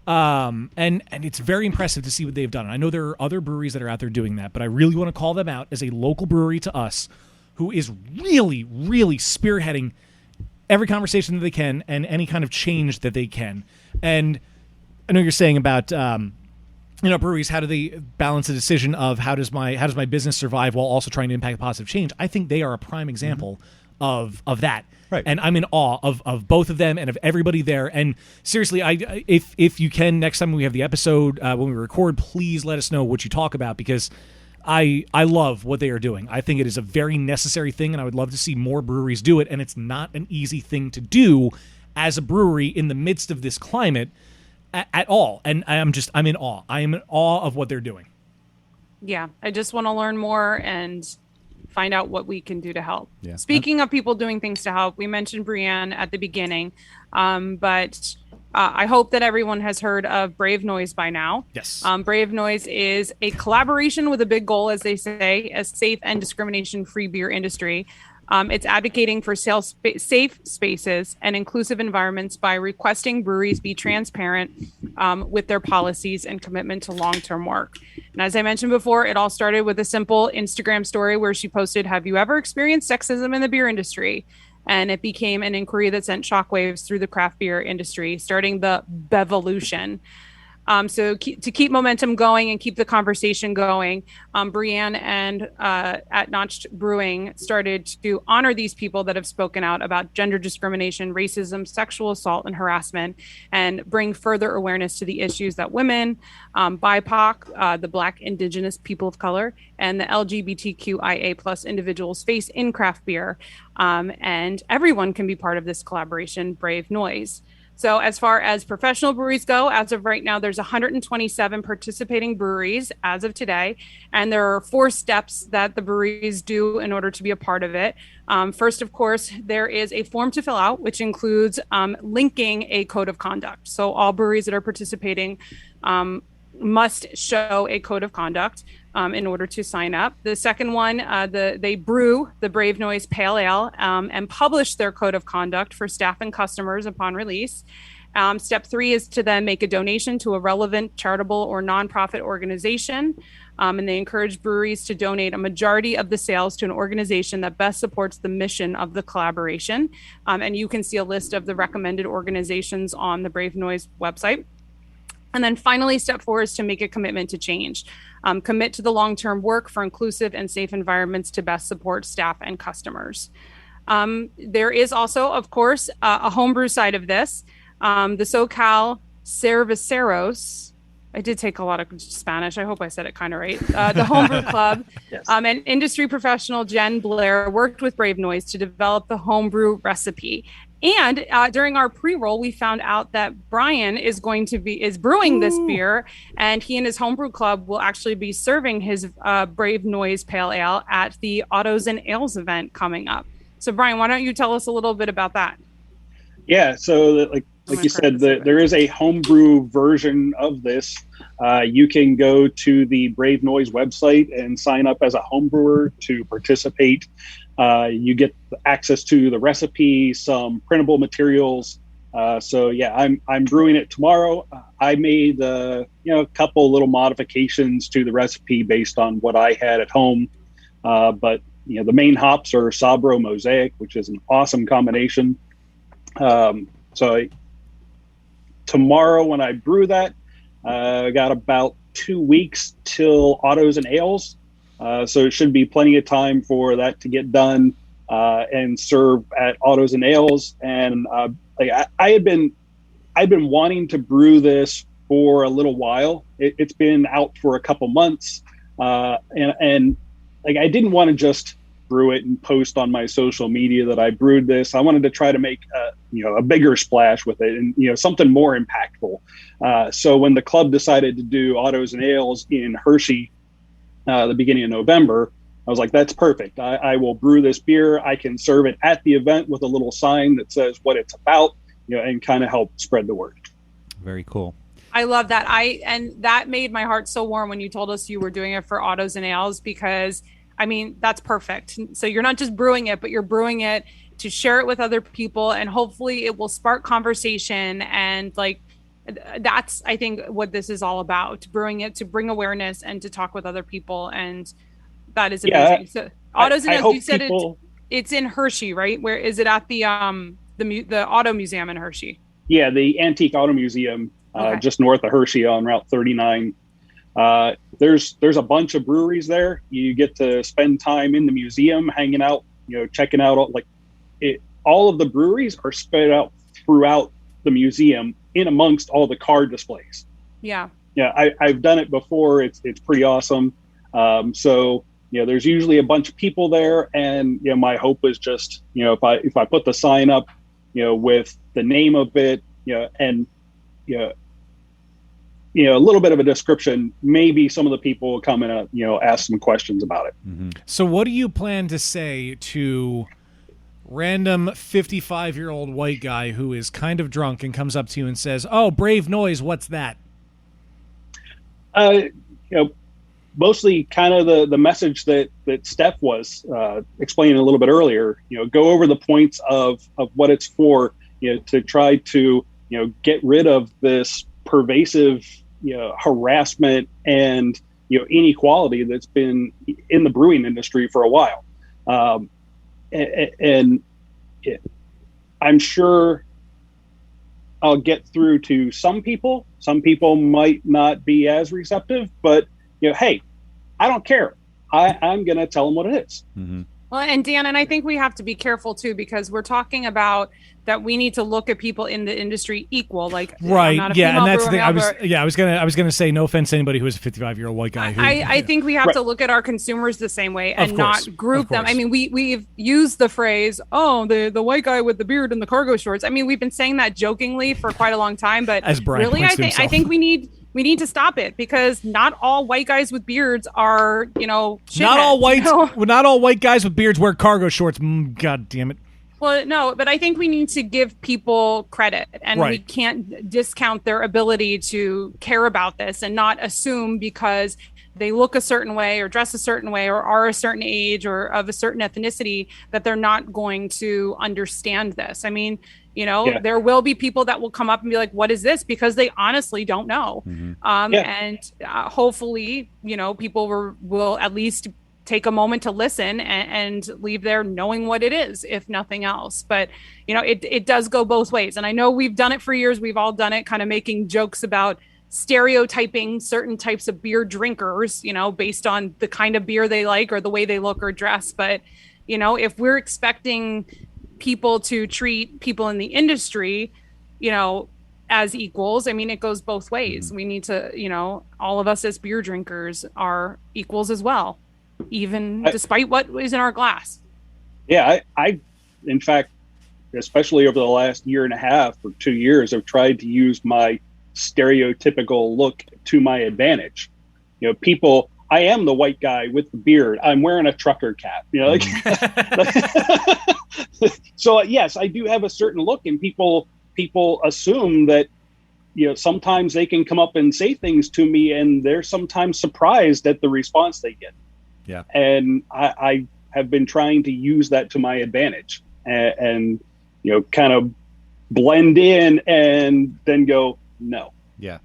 B: And it's very impressive to see what they've done. And I know there are other breweries that are out there doing that, but I really want to call them out as a local brewery to us who is really, really spearheading every conversation that they can and any kind of change that they can. And I know you're saying about breweries, how do they balance the decision of how does my business survive while also trying to impact positive change? I think they are a prime example of that.
F: Right.
B: And I'm in awe of both of them and of everybody there. And seriously, if you can, next time we have the episode, when we record, please let us know what you talk about, because I love what they are doing. I think it is a very necessary thing, and I would love to see more breweries do it. And it's not an easy thing to do as a brewery in the midst of this climate at all. And I'm in awe. I am in awe of what they're doing.
E: Yeah, I just want to learn more, and find out what we can do to help.
F: Yeah.
E: Speaking of people doing things to help, we mentioned Brienne at the beginning, but I hope that everyone has heard of Brave Noise by now.
B: Yes.
E: Brave Noise is a collaboration with a big goal, as they say, a safe and discrimination-free beer industry. It's advocating for safe spaces and inclusive environments by requesting breweries be transparent with their policies and commitment to long-term work. And as I mentioned before, it all started with a simple Instagram story where she posted, "Have you ever experienced sexism in the beer industry?" And it became an inquiry that sent shockwaves through the craft beer industry, starting the Bevolution. So to keep momentum going and keep the conversation going, Brienne and at Notched Brewing started to honor these people that have spoken out about gender discrimination, racism, sexual assault, and harassment, and bring further awareness to the issues that women, BIPOC, the Black, Indigenous, people of color, and the LGBTQIA plus individuals face in craft beer. And everyone can be part of this collaboration, Brave Noise. So as far as professional breweries go, as of right now, there's 127 participating breweries as of today. And there are 4 steps that the breweries do in order to be a part of it. First, of course, there is a form to fill out, which includes linking a code of conduct. So all breweries that are participating must show a code of conduct in order to sign up. The second one, they brew the Brave Noise Pale Ale and publish their code of conduct for staff and customers upon release. Step 3 is to then make a donation to a relevant charitable or nonprofit organization. And they encourage breweries to donate a majority of the sales to an organization that best supports the mission of the collaboration. And you can see a list of the recommended organizations on the Brave Noise website. And then finally, step 4 is to make a commitment to change. Commit to the long-term work for inclusive and safe environments to best support staff and customers. There is also, of course, a homebrew side of this. The SoCal Cerveceros, I did take a lot of Spanish. I hope I said it kind of right. The Homebrew Club
G: Yes.
E: and industry professional Jen Blair worked with Brave Noise to develop the homebrew recipe. And during our pre-roll, we found out that Brian is brewing this beer, and he and his homebrew club will actually be serving his Brave Noise Pale Ale at the Autos and Ales event coming up. So, Brian, why don't you tell us a little bit about that?
G: Yeah, so like you said, there is a homebrew version of this. You can go to the Brave Noise website and sign up as a homebrewer to participate. You get access to the recipe, some printable materials. So yeah, I'm brewing it tomorrow. I made a couple little modifications to the recipe based on what I had at home. But the main hops are Sabro Mosaic, which is an awesome combination. So tomorrow when I brew that, I got about 2 weeks till Autos and Ales. So it should be plenty of time for that to get done and serve at Autos and Ales. And I've been wanting to brew this for a little while. It's been out for a couple months, and I didn't want to just brew it and post on my social media that I brewed this. I wanted to try to make a bigger splash with it and something more impactful. So when the club decided to do Autos and Ales in Hershey, the beginning of November, I was like, that's perfect. I will brew this beer. I can serve it at the event with a little sign that says what it's about, and kind of help spread the word.
F: Very cool.
E: I love that. And that made my heart so warm when you told us you were doing it for Autos and Ales, because that's perfect. So you're not just brewing it, but you're brewing it to share it with other people, and hopefully it will spark conversation. And that's, I think, what this is all about, brewing it to bring awareness and to talk with other people. And that is amazing. So Autos and Ales, you said it's in Hershey, right? Where is it at the Auto Museum in Hershey?
G: Yeah, the Antique Auto Museum, just north of Hershey on Route 39. There's a bunch of breweries there. You get to spend time in the museum, hanging out, checking out all of the breweries are spread out throughout the museum in amongst all the car displays.
E: Yeah.
G: Yeah. I've done it before. It's pretty awesome. So, there's usually a bunch of people there, and, my hope is just, if I put the sign up, with the name of it, and, a little bit of a description, maybe some of the people will come and ask some questions about it.
F: Mm-hmm.
B: So what do you plan to say to random 55-year-old white guy who is kind of drunk and comes up to you and says, "Oh, brave noise, what's that?"
G: Mostly kind of the message that Steph was explaining a little bit earlier. Go over the points of what it's for. To try to get rid of this pervasive harassment and inequality that's been in the brewing industry for a while. And I'm sure I'll get through to some people. Some people might not be as receptive, but hey, I don't care. I'm going to tell them what it is.
F: Mm-hmm.
E: Well, and Dan, and I think we have to be careful too, because we're talking about that we need to look at people in the industry equal. Like,
B: right, yeah, and that's the thing. I
E: brewer.
B: was gonna say, no offense to anybody who is a 55-year-old white guy.
E: I think we have to look at our consumers the same way and not group them. I mean, we've used the phrase, "Oh, the white guy with the beard and the cargo shorts." I mean, we've been saying that jokingly for quite a long time, but
B: as Brian
E: really, I think we need to stop it, because not all white guys with beards are, shitheads,
B: not all white guys with beards wear cargo shorts. God damn it.
E: Well, no, but I think we need to give people credit, and we can't discount their ability to care about this and not assume because they look a certain way or dress a certain way or are a certain age or of a certain ethnicity that they're not going to understand this. I mean, there will be people that will come up and be like, "What is this?" because they honestly don't know. Mm-hmm. And hopefully, people will at least take a moment to listen and leave there knowing what it is, if nothing else. But, it does go both ways. And I know we've done it for years. We've all done it, kind of making jokes about stereotyping certain types of beer drinkers, based on the kind of beer they like or the way they look or dress. But, if we're expecting people to treat people in the industry, as equals, I mean, it goes both ways. We need to, all of us as beer drinkers are equals as well, even despite what is in our glass.
G: Yeah, I in fact, especially over the last year and a half or 2 years, I've tried to use my stereotypical look to my advantage. I am the white guy with the beard. I'm wearing a trucker cap. So yes, I do have a certain look, and people assume that sometimes they can come up and say things to me, and they're sometimes surprised at the response they get.
F: Yeah.
G: And I have been trying to use that to my advantage and kind of blend in and then go, no.
F: Yeah.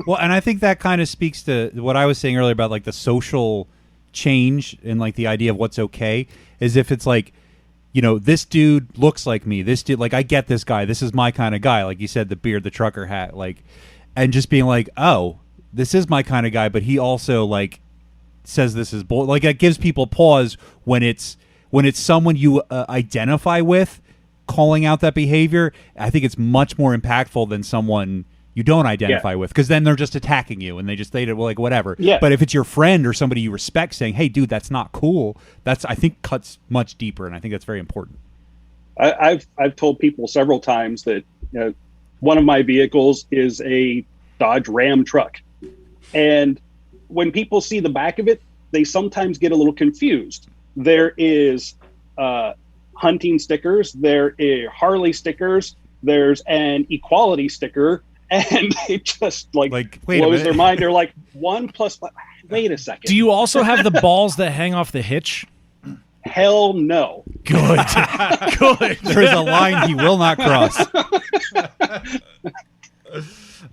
F: Well, and I think that kind of speaks to what I was saying earlier about like the social change and like the idea of what's okay, is if it's like, this dude looks like me. This dude, like, I get this guy. This is my kind of guy. Like you said, the beard, the trucker hat, like, and just being like, oh, this is my kind of guy, but he also like says this is bull. Like, it gives people pause when it's someone you identify with calling out that behavior. I think it's much more impactful than someone you don't identify with, because then they're just attacking you and they like whatever.
G: Yeah.
F: But if it's your friend or somebody you respect saying, "Hey, dude, that's not cool," that's, I think, cuts much deeper, and I think that's very important.
G: I've told people several times that one of my vehicles is a Dodge Ram truck, and when people see the back of it, they sometimes get a little confused. There is hunting stickers, there are Harley stickers, there's an equality sticker, and it just blows their mind. They're like, 1 + 5. Wait a second.
B: Do you also have the balls that hang off the hitch?
G: Hell no.
B: Good. Good.
F: There is a line he will not cross.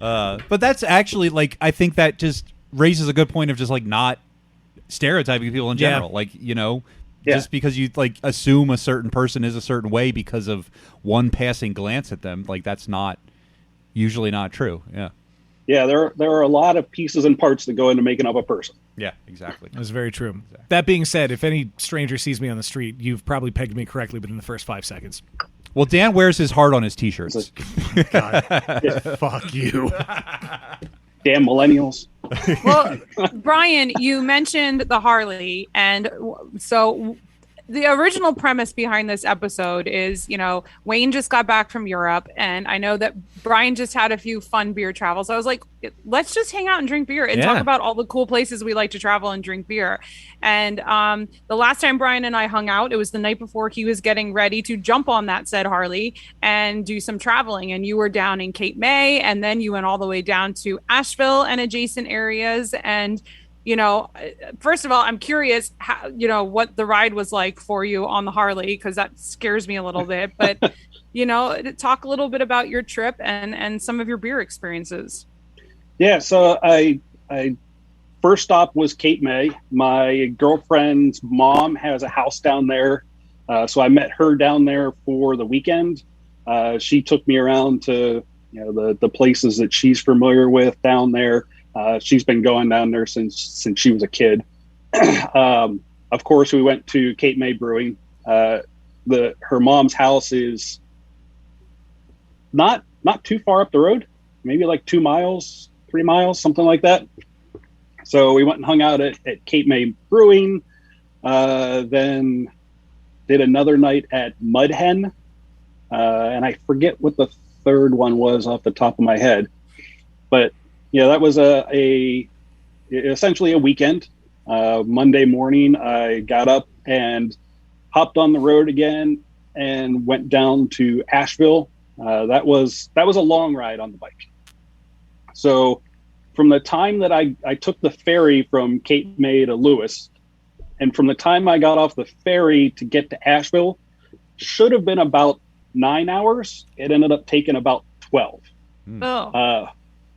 F: But that's actually, like, I think that just raises a good point of just like not stereotyping people in general. Like, just because you like assume a certain person is a certain way because of one passing glance at them, like, that's not usually not true.
G: Yeah, there are a lot of pieces and parts that go into making up a person.
F: Yeah, exactly.
B: That's very true. Exactly. That being said, if any stranger sees me on the street, you've probably pegged me correctly within the first 5 seconds.
F: Well, Dan wears his heart on his t-shirts.
B: God, fuck you.
G: Damn millennials.
E: Well, Brian, you mentioned the Harley, and so the original premise behind this episode is, Wayne just got back from Europe, and I know that Brian just had a few fun beer travels. I was like, let's just hang out and drink beer and talk about all the cool places we like to travel and drink beer. And the last time Brian and I hung out, it was the night before he was getting ready to jump on that said Harley and do some traveling. And you were down in Cape May, and then you went all the way down to Asheville and adjacent areas. And first of all, I'm curious how, what the ride was like for you on the Harley, because that scares me a little bit. But, talk a little bit about your trip and some of your beer experiences.
G: Yeah. So I first stop was Cape May. My girlfriend's mom has a house down there. So I met her down there for the weekend. She took me around to, the places that she's familiar with down there. She's been going down there since she was a kid. Of course, we went to Cape May Brewing. Her mom's house is not too far up the road, maybe like 2 miles, 3 miles, something like that. So we went and hung out at Cape May Brewing. Then did another night at Mud Hen, and I forget what the third one was off the top of my head, but. Yeah, that was essentially a weekend. Monday morning, I got up and hopped on the road again and went down to Asheville. That was a long ride on the bike. So from the time that I took the ferry from Cape May to Lewis, and from the time I got off the ferry to get to Asheville, should have been about 9 hours. It ended up taking about 12.
E: Oh.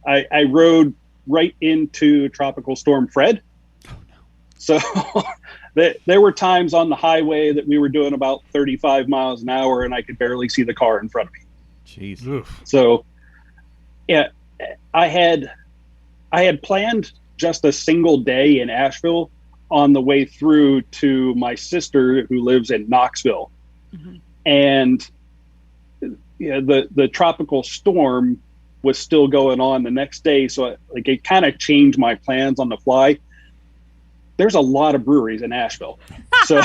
G: I rode right into Tropical Storm Fred. Oh, no. So there were times on the highway that we were doing about 35 miles an hour and I could barely see the car in front of me.
F: Jeez.
B: Oof.
G: So, yeah, I had planned just a single day in Asheville on the way through to my sister who lives in Knoxville. Mm-hmm. And the tropical storm was still going on the next day. So it kind of changed my plans on the fly. There's a lot of breweries in Asheville. So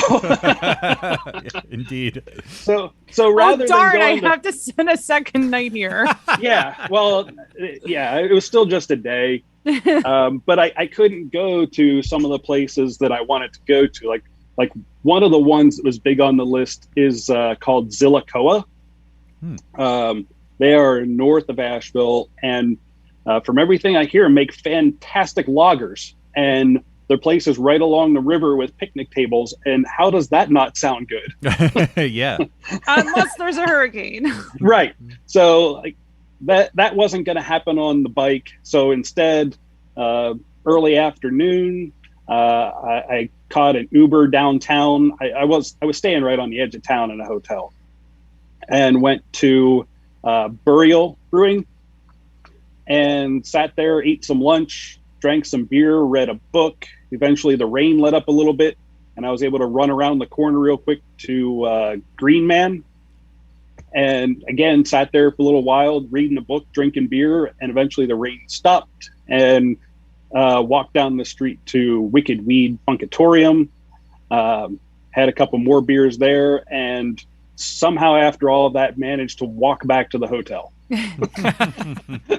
F: indeed.
G: So rather
E: darn,
G: than
E: I have to spend a second night here.
G: Yeah. Well, yeah, it was still just a day. But I couldn't go to some of the places that I wanted to go to. Like one of the ones that was big on the list is called Zillicoa. They are north of Asheville, and from everything I hear, make fantastic lagers. And their place is right along the river with picnic tables. And how does that not sound good?
F: Yeah.
E: Unless there's a hurricane.
G: Right. So that wasn't going to happen on the bike. So instead, early afternoon, I caught an Uber downtown. I was staying right on the edge of town in a hotel, and went to Burial Brewing and sat there, ate some lunch, drank some beer, read a book. Eventually the rain let up a little bit and I was able to run around the corner real quick to Green Man, and again sat there for a little while reading a book, drinking beer, and eventually the rain stopped and walked down the street to Wicked Weed Funkatorium, had a couple more beers there, and somehow after all of that managed to walk back to the hotel.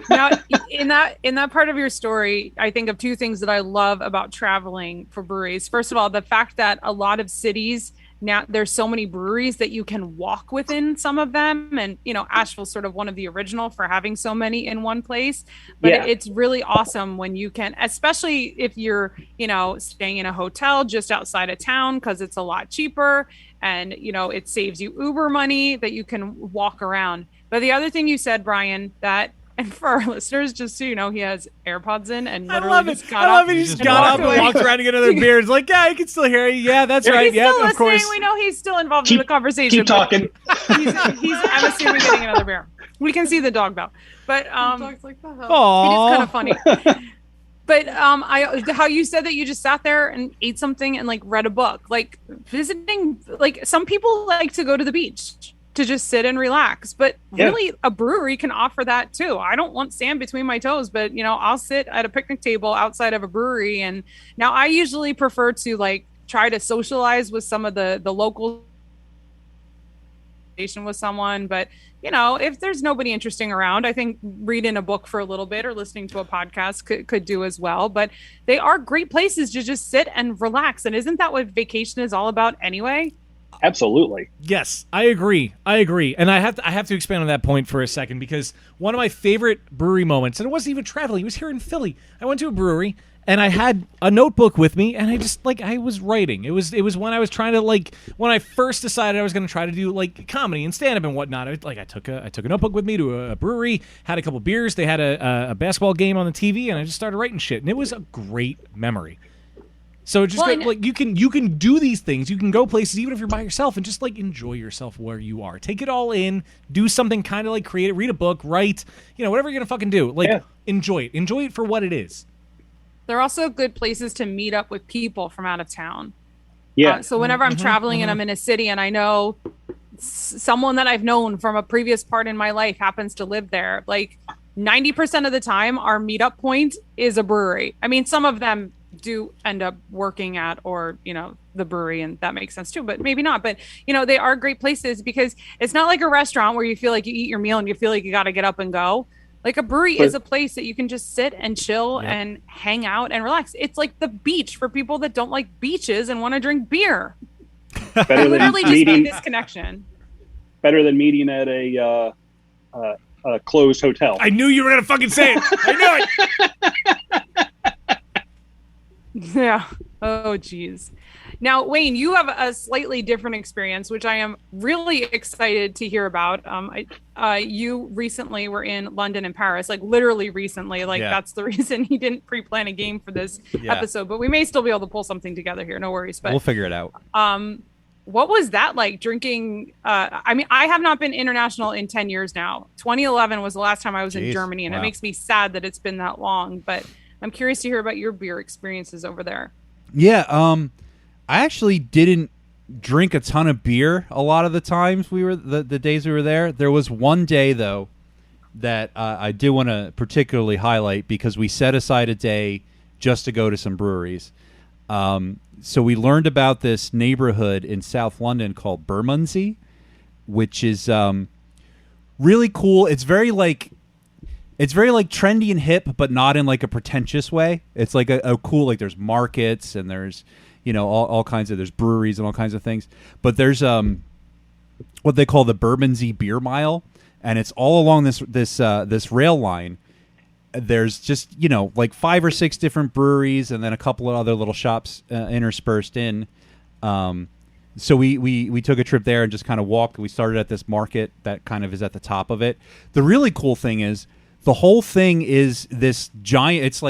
E: Now, in that part of your story, I think of two things that I love about traveling for breweries. First of all, the fact that a lot of cities now, there's so many breweries that you can walk within some of them, and Asheville's sort of one of the original for having so many in one place. But it's really awesome when you can, especially if you're staying in a hotel just outside of town, because it's a lot cheaper and it saves you Uber money, that you can walk around. But the other thing you said, Brian, that, and for our listeners, just so you know, he has AirPods in and literally
B: I love it. He just got up and walked around to get another beer. It's like, yeah, I can still hear you. Yeah, that's right.
E: He's
B: Yeah,
E: still
B: of course.
E: We know he's still involved in the conversation.
G: Keep talking.
E: I'm assuming getting another beer. We can see the dog bell, but
H: Dog's like that.
E: it is kind of funny. But how you said that you just sat there and ate something and read a book, visiting. Some people like to go to the beach to just sit and relax, but really a brewery can offer that too. I don't want sand between my toes, but I'll sit at a picnic table outside of a brewery. And now I usually prefer to try to socialize with some of the local with someone. But if there's nobody interesting around, I think reading a book for a little bit or listening to a podcast could do as well. But they are great places to just sit and relax. And isn't that what vacation is all about anyway?
G: Absolutely.
B: Yes, I agree. And I have to expand on that point for a second, because one of my favorite brewery moments, and it wasn't even traveling, it was here in Philly. I went to a brewery and I had a notebook with me, and I just I was writing. It was when I was trying to when I first decided I was going to try to do comedy and stand up and whatnot. I took a notebook with me to a brewery, had a couple beers. They had a basketball game on the TV, and I just started writing shit, and it was a great memory. So just you can do these things. You can go places even if you're by yourself and just enjoy yourself where you are. Take it all in. Do something kind of creative. Read a book. Write. Whatever you're gonna fucking do. Enjoy it. Enjoy it for what it is.
E: They're also good places to meet up with people from out of town.
G: Yeah.
E: So whenever I'm traveling and I'm in a city and I know someone that I've known from a previous part in my life happens to live there, 90% of the time our meetup point is a brewery. I mean, some of them do end up working at the brewery, and that makes sense too, but maybe not. But they are great places because it's not like a restaurant where you feel like you eat your meal and you feel like you got to get up and go. A brewery is a place that you can just sit and chill and hang out and relax. It's like the beach for people that don't like beaches and want to drink beer. I literally just made this connection.
G: Better than meeting at a closed hotel.
B: I knew you were gonna fucking say it. I knew it.
E: Yeah. Oh, geez. Now, Wayne, you have a slightly different experience, which I am really excited to hear about. You recently were in London and Paris, literally recently. That's the reason he didn't pre-plan a game for this episode. But we may still be able to pull something together here. No worries. But
F: we'll figure it out.
E: What was that like drinking? I mean, I have not been international in 10 years now. 2011 was the last time I was in Germany, and it makes me sad that it's been that long. But I'm curious to hear about your beer experiences over there.
F: Yeah, I actually didn't drink a ton of beer a lot of the times we were the days we were there. There was one day though that I do want to particularly highlight because we set aside a day just to go to some breweries. So we learned about this neighborhood in South London called Bermondsey, which is really cool. It's very trendy and hip, but not in a pretentious way. It's a cool, there's markets and there's, all kinds of, there's breweries and all kinds of things. But there's what they call the Bermondsey Beer Mile, and it's all along this rail line. There's just, 5 or 6 different breweries and then a couple of other little shops interspersed in. So we took a trip there and just kind of walked. We started at this market that kind of is at the top of it. The really cool thing is the whole thing is this giant, it's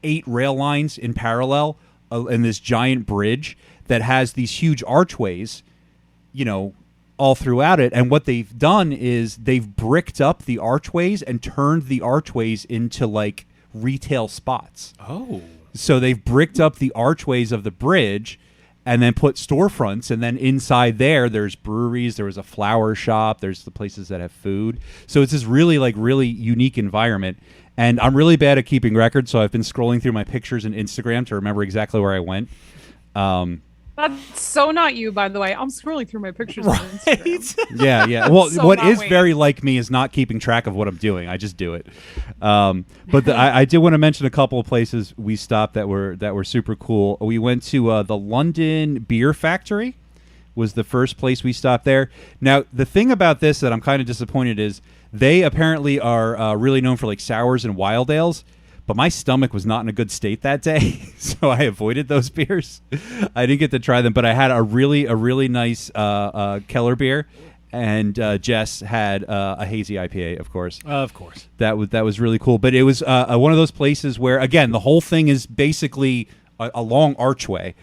F: 8 rail lines in parallel in this giant bridge that has these huge archways, all throughout it. And what they've done is they've bricked up the archways and turned the archways into retail spots.
B: Oh.
F: So they've bricked up the archways of the bridge and then put storefronts, and then inside there's breweries, there was a flower shop, there's the places that have food. So it's this really really unique environment. And I'm really bad at keeping records, so I've been scrolling through my pictures in Instagram to remember exactly where I went.
E: That's so not you, by the way. I'm scrolling through my pictures on Instagram.
F: Yeah. Well,
E: So
F: what
E: not
F: is
E: Wayne.
F: very like me is not keeping track of what I'm doing. I just do it. But I did want to mention a couple of places we stopped that were super cool. We went to the London Beer Factory. Was the first place we stopped there. Now, the thing about this that I'm kind of disappointed is they apparently are really known for sours and wild ales. But my stomach was not in a good state that day, so I avoided those beers. I didn't get to try them, but I had a really nice Mikkeller beer, and Jess had a hazy IPA, of course.
B: Of course.
F: That was really cool. But it was one of those places where, again, the whole thing is basically a long archway,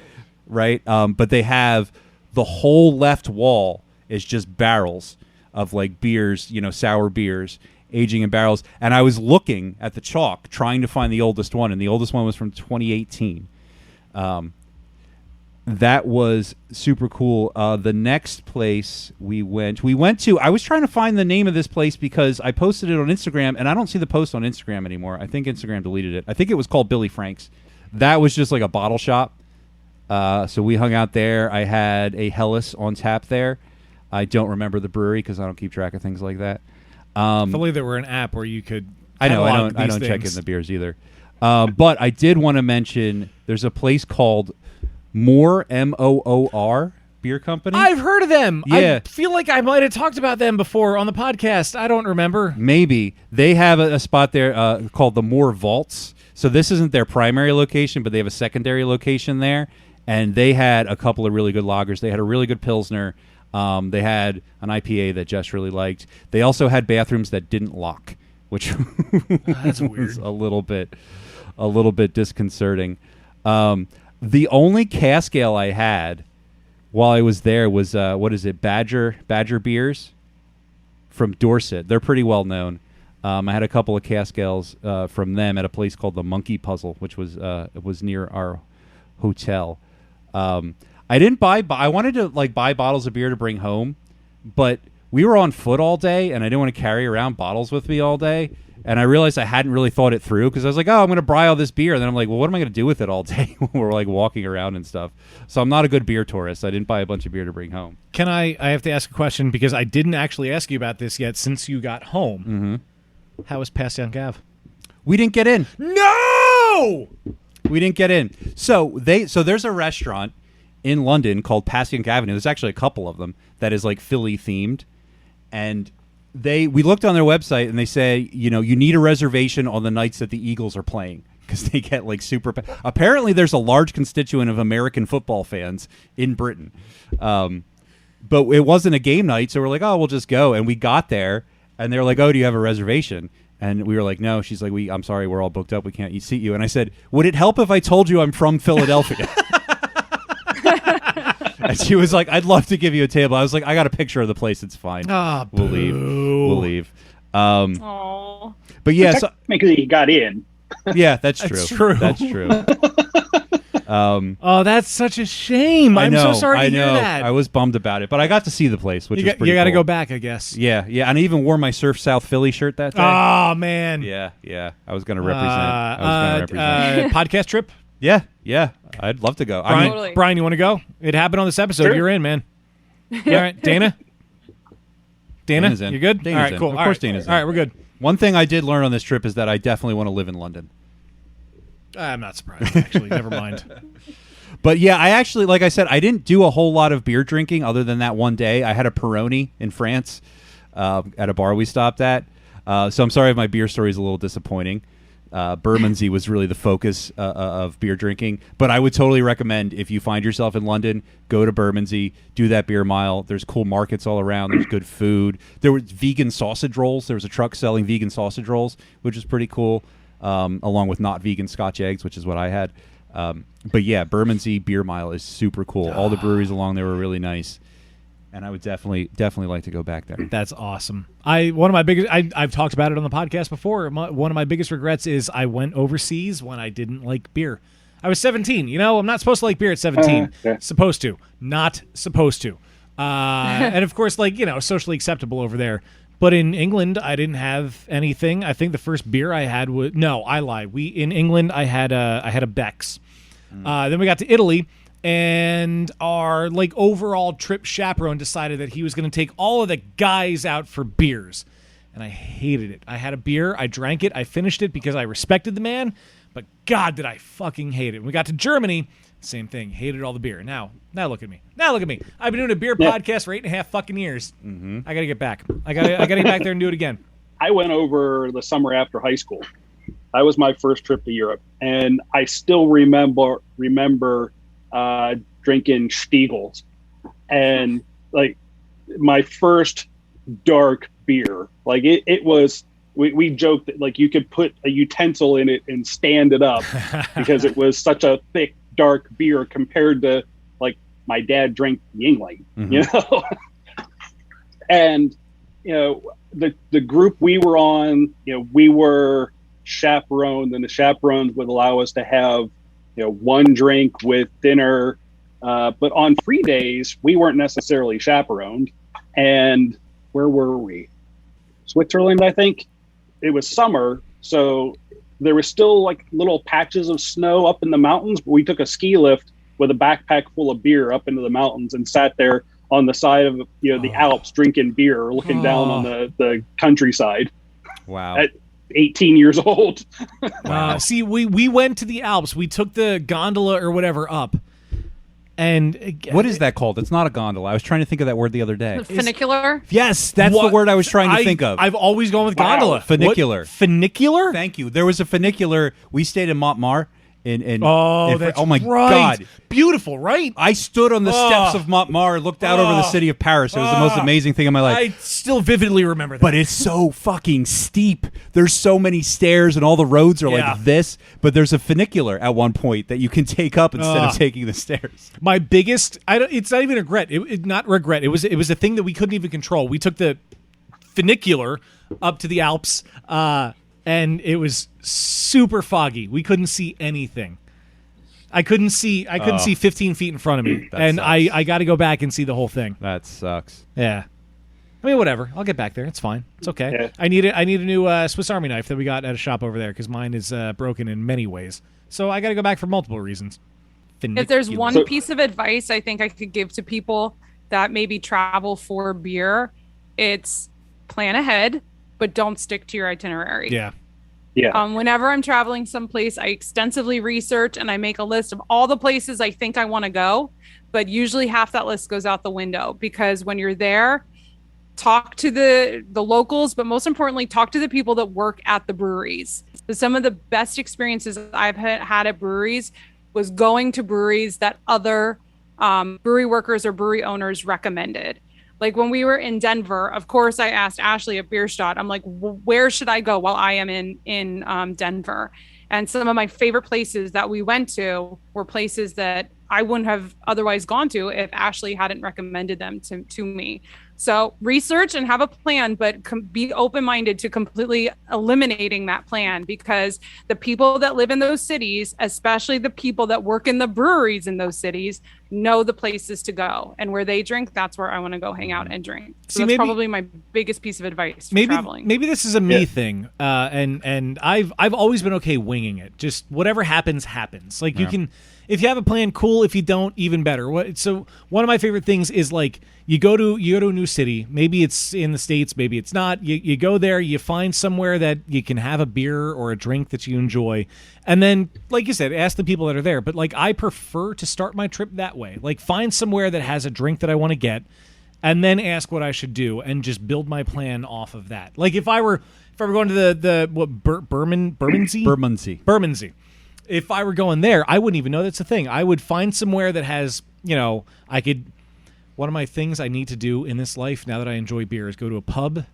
F: right? But they have the whole left wall is just barrels of beers, sour beers, aging in barrels. And I was looking at the chalk trying to find the oldest one, and the oldest one was from 2018. That was super cool. The next place we went to, I was trying to find the name of this place because I posted it on Instagram, and I don't see the post on Instagram anymore. I think Instagram deleted it. I think it was called Billy Frank's. That was just a bottle shop. So we hung out there. I had a Helles on tap there. I don't remember the brewery because I don't keep track of things like that.
B: If only there were an app where you could.
F: I know.
B: catalog
F: I
B: these
F: don't check
B: things.
F: in the beers either. But I did want to mention there's a place called Moor Moor Beer Company.
B: I've heard of them.
F: Yeah.
B: I feel like I might have talked about them before on the podcast. I don't remember.
F: Maybe they have a spot there called the Moor Vaults. So this isn't their primary location, but they have a secondary location there. And they had a couple of really good lagers. They had a really good Pilsner. They had an IPA that Jess really liked. They also had bathrooms that didn't lock, which
B: That's
F: was
B: weird.
F: a little bit disconcerting. The only cask ale I had while I was there was Badger Beers from Dorset. They're pretty well known. I had a couple of cask ales from them at a place called the Monkey Puzzle, which was near our hotel. I didn't buy. I wanted to buy bottles of beer to bring home, but we were on foot all day, and I didn't want to carry around bottles with me all day. And I realized I hadn't really thought it through because I was like, "Oh, I'm going to buy all this beer," and then I'm like, "Well, what am I going to do with it all day when we're walking around and stuff?" So I'm not a good beer tourist. I didn't buy a bunch of beer to bring home.
B: Can I have to ask a question because I didn't actually ask you about this yet since you got home.
F: Mm-hmm.
B: How was Pass Down Gav?
F: We didn't get in.
B: No!
F: We didn't get in. So there's a restaurant in London called Passyunk Avenue. There's actually a couple of them that is Philly themed, and we looked on their website and they say you need a reservation on the nights that the Eagles are playing because they get super. Apparently, there's a large constituent of American football fans in Britain, but it wasn't a game night, so we're like, oh, we'll just go, and we got there, and they were like, oh, do you have a reservation? And we were like, no. She's like, I'm sorry, we're all booked up. We can't seat you. And I said, would it help if I told you I'm from Philadelphia? And she was like, I'd love to give you a table. I was like, I got a picture of the place. It's fine.
B: Ah,
F: We'll leave. We'll leave.
E: Aww.
F: But yeah, so,
G: Technically, he got in.
F: yeah, that's true.
B: That's true.
F: That's true.
B: Oh, that's such a shame. I'm so sorry to hear that.
F: I was bummed about it, but I got to see the place, which is pretty
B: you got to
F: cool.
B: go back, I guess.
F: Yeah, and I even wore my Surf South Philly shirt that day.
B: Oh, man.
F: Yeah. I was going to represent.
B: Podcast trip?
F: Yeah. I'd love to go.
B: Brian,
E: Totally.
B: Brian, you want to go? It happened on this episode.
G: Sure.
B: You're in, man. All right, Dana?
F: Dana's in.
B: You good?
F: Dana's
B: all right,
F: in.
B: cool.
F: Of
B: All
F: course
B: right.
F: Dana's in.
B: All right, we're good.
F: One thing I did learn on this trip is that I definitely want to live in London.
B: I'm not surprised, actually. Never mind.
F: But yeah, I actually, like I said, I didn't do a whole lot of beer drinking other than that one day. I had a Peroni in France at a bar we stopped at. So I'm sorry if my beer story is a little disappointing. Bermondsey was really the focus of beer drinking. But I would totally recommend if you find yourself in London, go to Bermondsey, do that beer mile. There's cool markets all around. There's good food. There was vegan sausage rolls. There was a truck selling vegan sausage rolls, which is pretty cool, along with not vegan Scotch eggs, which is what I had. But yeah, Bermondsey Beer Mile is super cool. All the breweries along there were really nice, and I would definitely like to go back there.
B: That's awesome. I've talked about it on the podcast before. One of my biggest regrets is I went overseas when I didn't like beer. I was 17. I'm not supposed to like beer at 17.
G: Yeah.
B: Supposed to. Not supposed to. And of course, socially acceptable over there. But in England, I didn't have anything. I think the first beer I had was... No, I lie. In England, I had a Beck's. Then we got to Italy, and our overall trip chaperone decided that he was going to take all of the guys out for beers. And I hated it. I had a beer. I drank it. I finished it because I respected the man. But God, did I fucking hate it. When we got to Germany, same thing. Hated all the beer. Now look at me. I've been doing a beer podcast for 8.5 fucking years. Mm-hmm. I got to get back. I got to get back there and do it again.
G: I went over the summer after high school. That was my first trip to Europe, and I still remember drinking Stiegels, and my first dark beer. It was. We joked that you could put a utensil in it and stand it up because it was such a thick, dark beer compared to my dad drank Yingling, and the group we were on, we were chaperoned, and the chaperones would allow us to have one drink with dinner, but on free days we weren't necessarily chaperoned. And where were we? Switzerland, I think. It was summer, so there was still little patches of snow up in the mountains, but we took a ski lift with a backpack full of beer up into the mountains and sat there on the side of the Alps drinking beer, looking down on the countryside.
F: Wow.
G: At 18 years old.
B: See, we went to the Alps. We took the gondola or whatever up. And
F: what is that called? It's not a gondola. I was trying to think of that word the other day.
E: Funicular?
F: Yes, that's the word I was trying to think of.
B: I've always gone with gondola.
F: Funicular.
B: What? Funicular?
F: Thank you. There was a funicular. We stayed in Montmartre.
B: That's
F: oh my
B: right.
F: God.
B: Beautiful, right?
F: I stood on the steps of Montmartre, looked out over the city of Paris. It was the most amazing thing in my life.
B: I still vividly remember that.
F: But it's so fucking steep. There's so many stairs and all the roads are like this. But there's a funicular at one point that you can take up instead of taking the stairs.
B: My biggest, it's not even regret. Not regret. It was a thing that we couldn't even control. We took the funicular up to the Alps, and it was super foggy. We couldn't see anything. I couldn't see 15 feet in front of me, and
F: sucks.
B: I got to go back and see the whole thing.
F: That sucks.
B: Yeah, I mean, whatever. I'll get back there. It's fine. It's okay.
G: Yeah.
B: I need a new Swiss Army knife that we got at a shop over there because mine is broken in many ways. So I got to go back for multiple reasons.
E: If there's one piece of advice I think I could give to people that maybe travel for beer, it's plan ahead, but don't stick to your itinerary.
B: Yeah.
G: Yeah.
E: Whenever I'm traveling someplace, I extensively research and I make a list of all the places I think I want to go. But usually half that list goes out the window because when you're there, talk to the locals, but most importantly, talk to the people that work at the breweries. So some of the best experiences I've had at breweries was going to breweries that other brewery workers or brewery owners recommended. Like when we were in Denver, of course, I asked Ashley at Bierstadt, I'm like, where should I go while I am in Denver? And some of my favorite places that we went to were places that I wouldn't have otherwise gone to if Ashley hadn't recommended them to me. So research and have a plan, but be open-minded to completely eliminating that plan because the people that live in those cities, especially the people that work in the breweries in those cities, know the places to go. And where they drink, that's where I want to go hang out and drink. So that's probably my biggest piece of advice for traveling.
B: Maybe this is a me thing, and I've always been okay winging it. Just whatever happens, happens. Like you can, if you have a plan, cool. If you don't, even better. So one of my favorite things is like you go to a new city. Maybe it's in the States, maybe it's not. You go there, you find somewhere that you can have a beer or a drink that you enjoy, and then, like you said, ask the people that are there. But like I prefer to start my trip that way. Like find somewhere that has a drink that I want to get, and then ask what I should do, and just build my plan off of that. Like if I were going to Bermondsey. If I were going there, I wouldn't even know that's a thing. I would find somewhere that has, I could. One of my things I need to do in this life now that I enjoy beer is go to a pub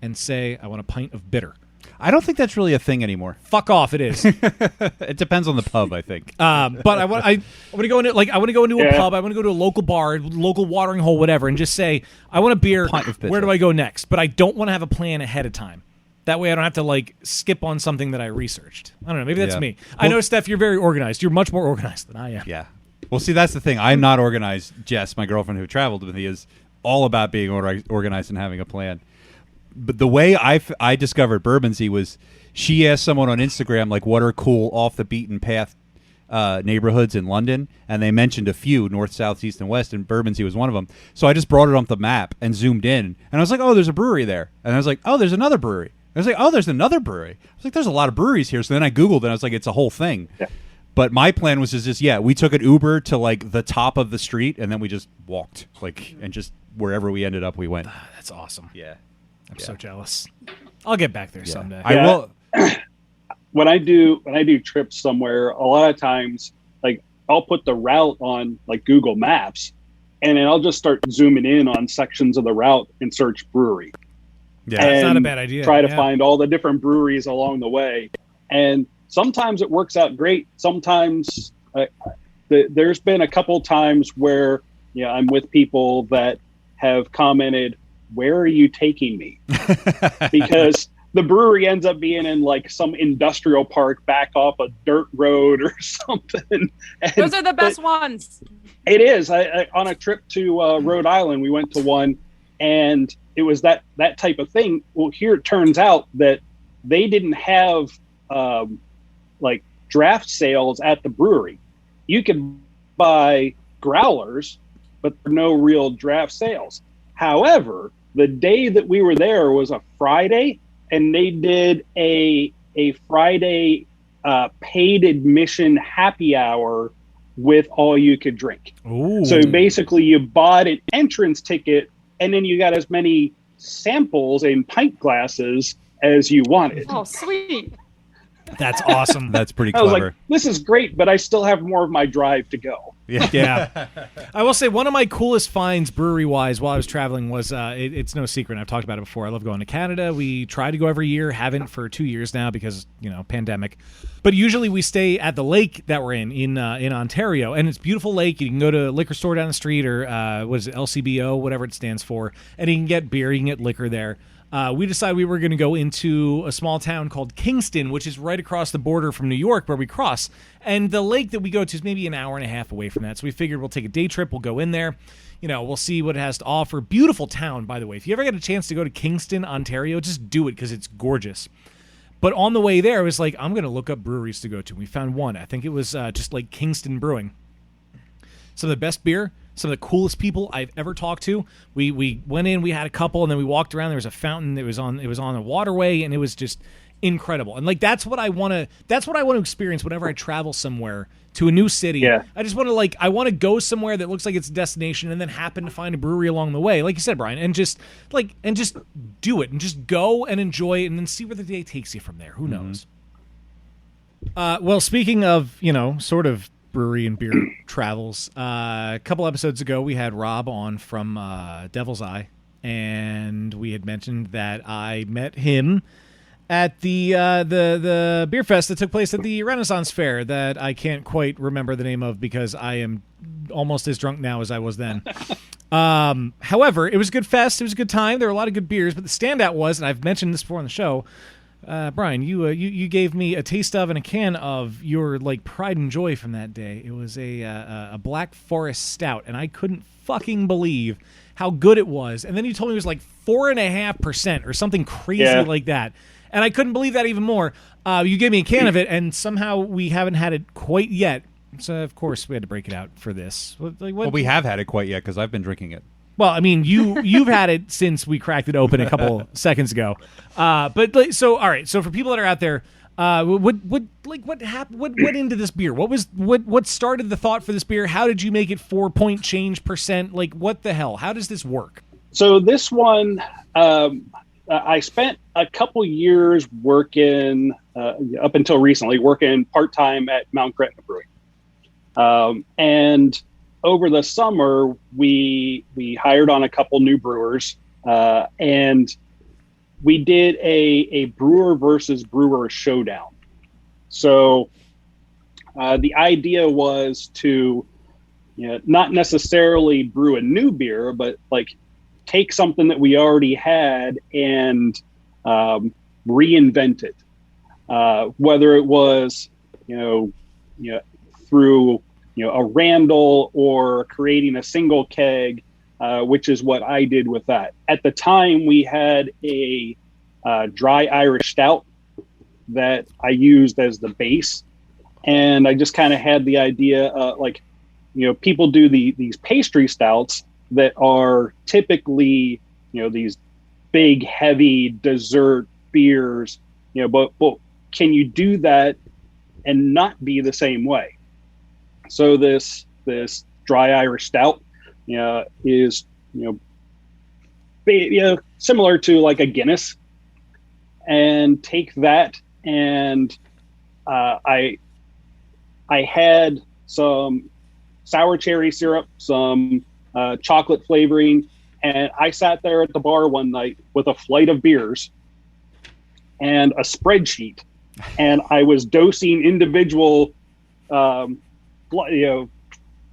B: and say, I want a pint of bitter.
F: I don't think that's really a thing anymore.
B: Fuck off, it is.
F: It depends on the pub, I think.
B: But I want to go into a pub. I want to go to a local bar, local watering hole, whatever, and just say, I want a beer. Where do I go next? But I don't want to have a plan ahead of time. That way I don't have to skip on something that I researched. I don't know. Maybe that's me. Well, I know, Steph, you're very organized. You're much more organized than I am.
F: Yeah. Well, see, that's the thing. I'm not organized. Jess, my girlfriend who traveled with me, is all about being organized and having a plan. But the way I discovered Bermondsey was she asked someone on Instagram, what are cool off-the-beaten-path neighborhoods in London, and they mentioned a few, north, south, east, and west, and Bermondsey was one of them. So I just brought it off the map and zoomed in, and I was like, oh, there's a brewery there. And I was like, oh, there's another brewery. I was like, oh, there's another brewery. I was like, there's a lot of breweries here. So then I Googled, and I was like, it's a whole thing. Yeah. But my plan was we took an Uber to the top of the street, and then we just walked, and just wherever we ended up, we went.
B: That's awesome.
F: Yeah.
B: I'm so jealous. I'll get back there someday.
F: I will.
G: When I do trips somewhere, a lot of times, I'll put the route on Google Maps, and then I'll just start zooming in on sections of the route and search brewery.
B: Yeah, that's not a bad idea.
G: Try to find all the different breweries along the way, and sometimes it works out great. Sometimes there's been a couple times where I'm with people that have commented, "Where are you taking me?" Because the brewery ends up being in some industrial park back off a dirt road or something. And
E: those are the best ones.
G: It is. I on a trip to Rhode Island, we went to one, and it was that type of thing. Well, here it turns out that they didn't have draft sales at the brewery. You could buy growlers, but there are no real draft sales. However, the day that we were there was a Friday, and they did a Friday paid admission happy hour with all you could drink.
B: Ooh.
G: So basically you bought an entrance ticket, and then you got as many samples in pint glasses as you wanted.
E: Oh, sweet.
B: That's awesome.
F: That's pretty
G: I was
F: clever.
G: like, this is great, but I still have more of my drive to go.
B: Yeah. I will say one of my coolest finds brewery-wise while I was traveling was, it's no secret, I've talked about it before, I love going to Canada. We try to go every year, haven't for 2 years now because, pandemic. But usually we stay at the lake that we're in Ontario, and it's a beautiful lake. You can go to a liquor store down the street or, what is it, LCBO, whatever it stands for, and you can get beer, you can get liquor there. We decided we were going to go into a small town called Kingston, which is right across the border from New York where we cross. And the lake that we go to is maybe an hour and a half away from that. So we figured we'll take a day trip. We'll go in there. We'll see what it has to offer. Beautiful town, by the way. If you ever get a chance to go to Kingston, Ontario, just do it because it's gorgeous. But on the way there, I was like, I'm going to look up breweries to go to. We found one. I think it was just like Kingston Brewing. Some of the best beer. Some of the coolest people I've ever talked to. We went in, we had a couple, and then we walked around. There was a fountain that was on a waterway, and it was just incredible. And like that's what I want to experience whenever I travel somewhere to a new city.
G: Yeah.
B: I just want to I want to go somewhere that looks like it's a destination, and then happen to find a brewery along the way, like you said, Brian, and just do it, and just go and enjoy it, and then see where the day takes you from there. Who knows? Well, speaking of sort of brewery and beer travels. A couple episodes ago, we had Rob on from Devil's Eye, and we had mentioned that I met him at the beer fest that took place at the Renaissance Fair that I can't quite remember the name of because I am almost as drunk now as I was then. However, it was a good fest. It was a good time. There were a lot of good beers, but the standout was, and I've mentioned this before on the show, Brian, you gave me a taste of and a can of your pride and joy from that day. It was a Black Forest Stout, and I couldn't fucking believe how good it was. And then you told me it was 4.5% or something crazy like that, and I couldn't believe that even more. You gave me a can of it, and somehow we haven't had it quite yet. So of course we had to break it out for this.
F: Well, we have had it quite yet because I've been drinking it.
B: Well, I mean, you've had it since we cracked it open a couple seconds ago. But so all right. So for people that are out there, what happened? What went into this beer? What started the thought for this beer? How did you make it 4-point change percent? What the hell? How does this work?
G: So this one, I spent a couple years working up until recently working part-time at Mount Gretna Brewing, and over the summer, we hired on a couple new brewers, and we did a brewer versus brewer showdown. So the idea was to not necessarily brew a new beer, but take something that we already had and reinvent it. Whether it was through a Randall or creating a single keg, which is what I did with that. At the time, we had a dry Irish stout that I used as the base. And I just kind of had the idea, people do these pastry stouts that are typically, these big, heavy dessert beers, but can you do that and not be the same way? So this dry Irish stout, is similar to a Guinness, and take that, and I had some sour cherry syrup, some chocolate flavoring, and I sat there at the bar one night with a flight of beers and a spreadsheet, and I was dosing individual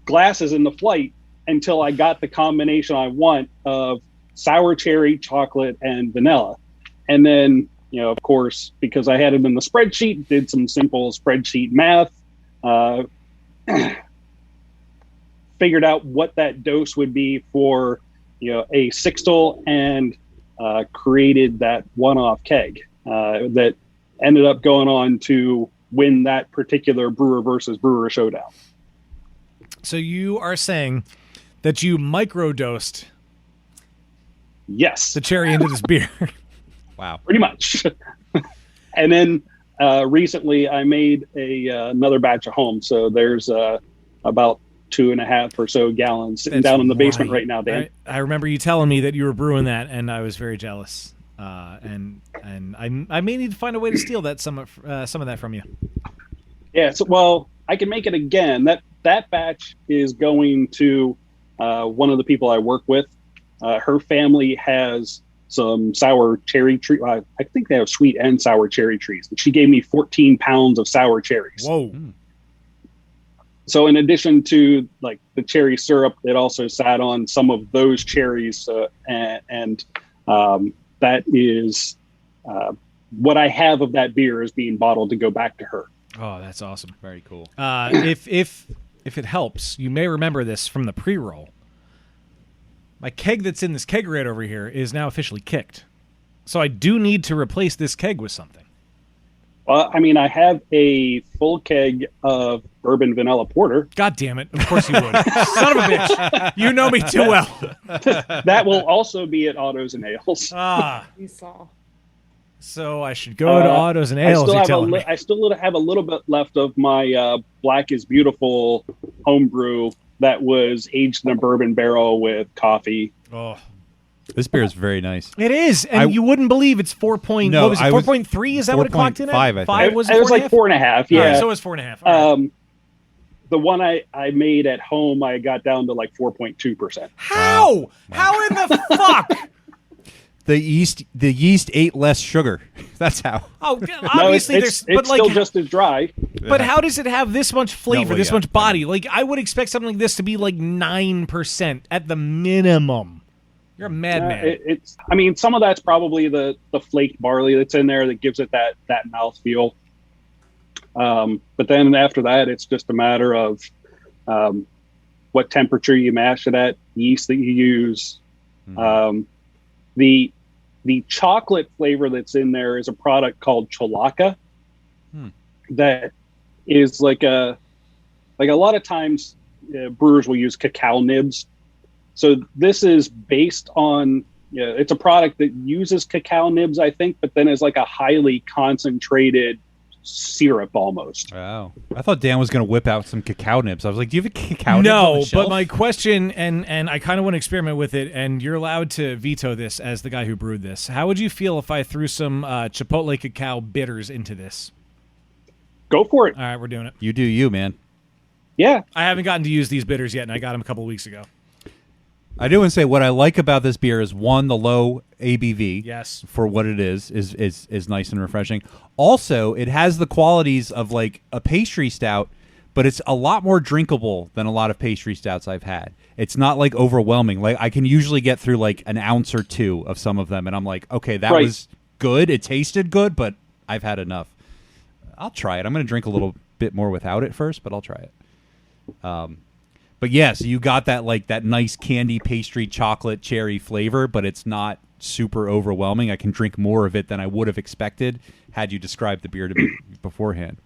G: glasses in the flight until I got the combination I want of sour cherry, chocolate, and vanilla. And then, of course, because I had it in the spreadsheet, did some simple spreadsheet math, figured out what that dose would be for, a sixtel, and created that one-off keg that ended up going on to win that particular brewer versus brewer showdown.
B: So you are saying that you microdosed
G: Yes,
B: the cherry into this beer.
F: Wow.
G: pretty much. And then recently I made another batch at home. So there's about 2.5 or so gallons sitting down in the basement right now, Dan.
B: I remember you telling me that you were brewing that, and I was very jealous. And I may need to find a way to steal that some of that from you.
G: Yeah, so, well, I can make it again. That batch is going to one of the people I work with. Her family has some sour cherry tree. I think they have sweet and sour cherry trees. She gave me 14 pounds of sour cherries.
B: Whoa.
G: So in addition to like the cherry syrup, it also sat on some of those cherries, and that is what I have of that beer is being bottled to go back to her.
B: Oh, that's awesome.
F: Very cool.
B: If it helps, you may remember this from the pre-roll. My keg that's in this kegerator over here is now officially kicked. So I do need to replace this keg with something.
G: Well, I mean, I have a full keg of bourbon vanilla porter.
B: God damn it. Of course you would. Son of a bitch. You know me too well.
G: That will also be at Autos and Ales.
E: You saw.
B: So I should go to Autos and Ales, you're telling me.
G: I still have a little bit left of my Black is Beautiful homebrew that was aged in a bourbon barrel with coffee.
B: Oh.
F: This beer is very nice.
B: It is, and you wouldn't believe it's 4 point.
F: No,
B: what was it? 4.3? Is that what it clocked in at?
F: 4.5, I think.
B: Five was
G: It was like 4.5. Yeah.
B: All right, so it was 4.5. All right.
G: The one I made at home, I got down to like 4.2%.
B: How?
F: Wow.
B: How in the fuck?
F: The yeast ate less sugar. That's how.
B: Oh,
G: No,
B: obviously
G: it's
B: but like,
G: still just as dry.
B: but how does it have this much flavor,
F: well,
B: this
F: yeah.
B: much body? Like I would expect something like this to be like 9% at the minimum. You're a madman.
G: It's. I mean, some of that's probably the flaked barley that's in there that gives it that mouthfeel. But then after that, it's just a matter of what temperature you mash it at, yeast that you use.
F: Mm-hmm.
G: The chocolate flavor that's in there is a product called Cholaka. That is like a lot of times brewers will use cacao nibs. So this is based on, it's a product that uses cacao nibs, I think, but then is like a highly concentrated syrup almost.
F: Wow. I thought Dan was going to whip out some cacao nibs. I was like, do you have a cacao nibs on
B: No,
F: the shelf?
B: but my question, and I kind of want to experiment with it, and you're allowed to veto this as the guy who brewed this. How would you feel if I threw some Chipotle cacao bitters into this?
G: Go for it.
B: All right, we're doing it.
F: You do you, man.
G: Yeah.
B: I haven't gotten to use these bitters yet, and I got them a couple of weeks ago.
F: I do want to say what I like about this beer is, one, the low ABV.
B: Yes.
F: For what it is nice and refreshing. Also, it has the qualities of like a pastry stout, but it's a lot more drinkable than a lot of pastry stouts I've had. It's not like overwhelming. Like I can usually get through like an ounce or two of some of them, and I'm like, okay, that
G: Right.
F: was good. It tasted good, but I've had enough. I'll try it. I'm going to drink a little bit more without it first, but I'll try it. But yes, you got that like that nice candy pastry chocolate cherry flavor, but it's not super overwhelming. I can drink more of it than I would have expected had you described the beer to me beforehand.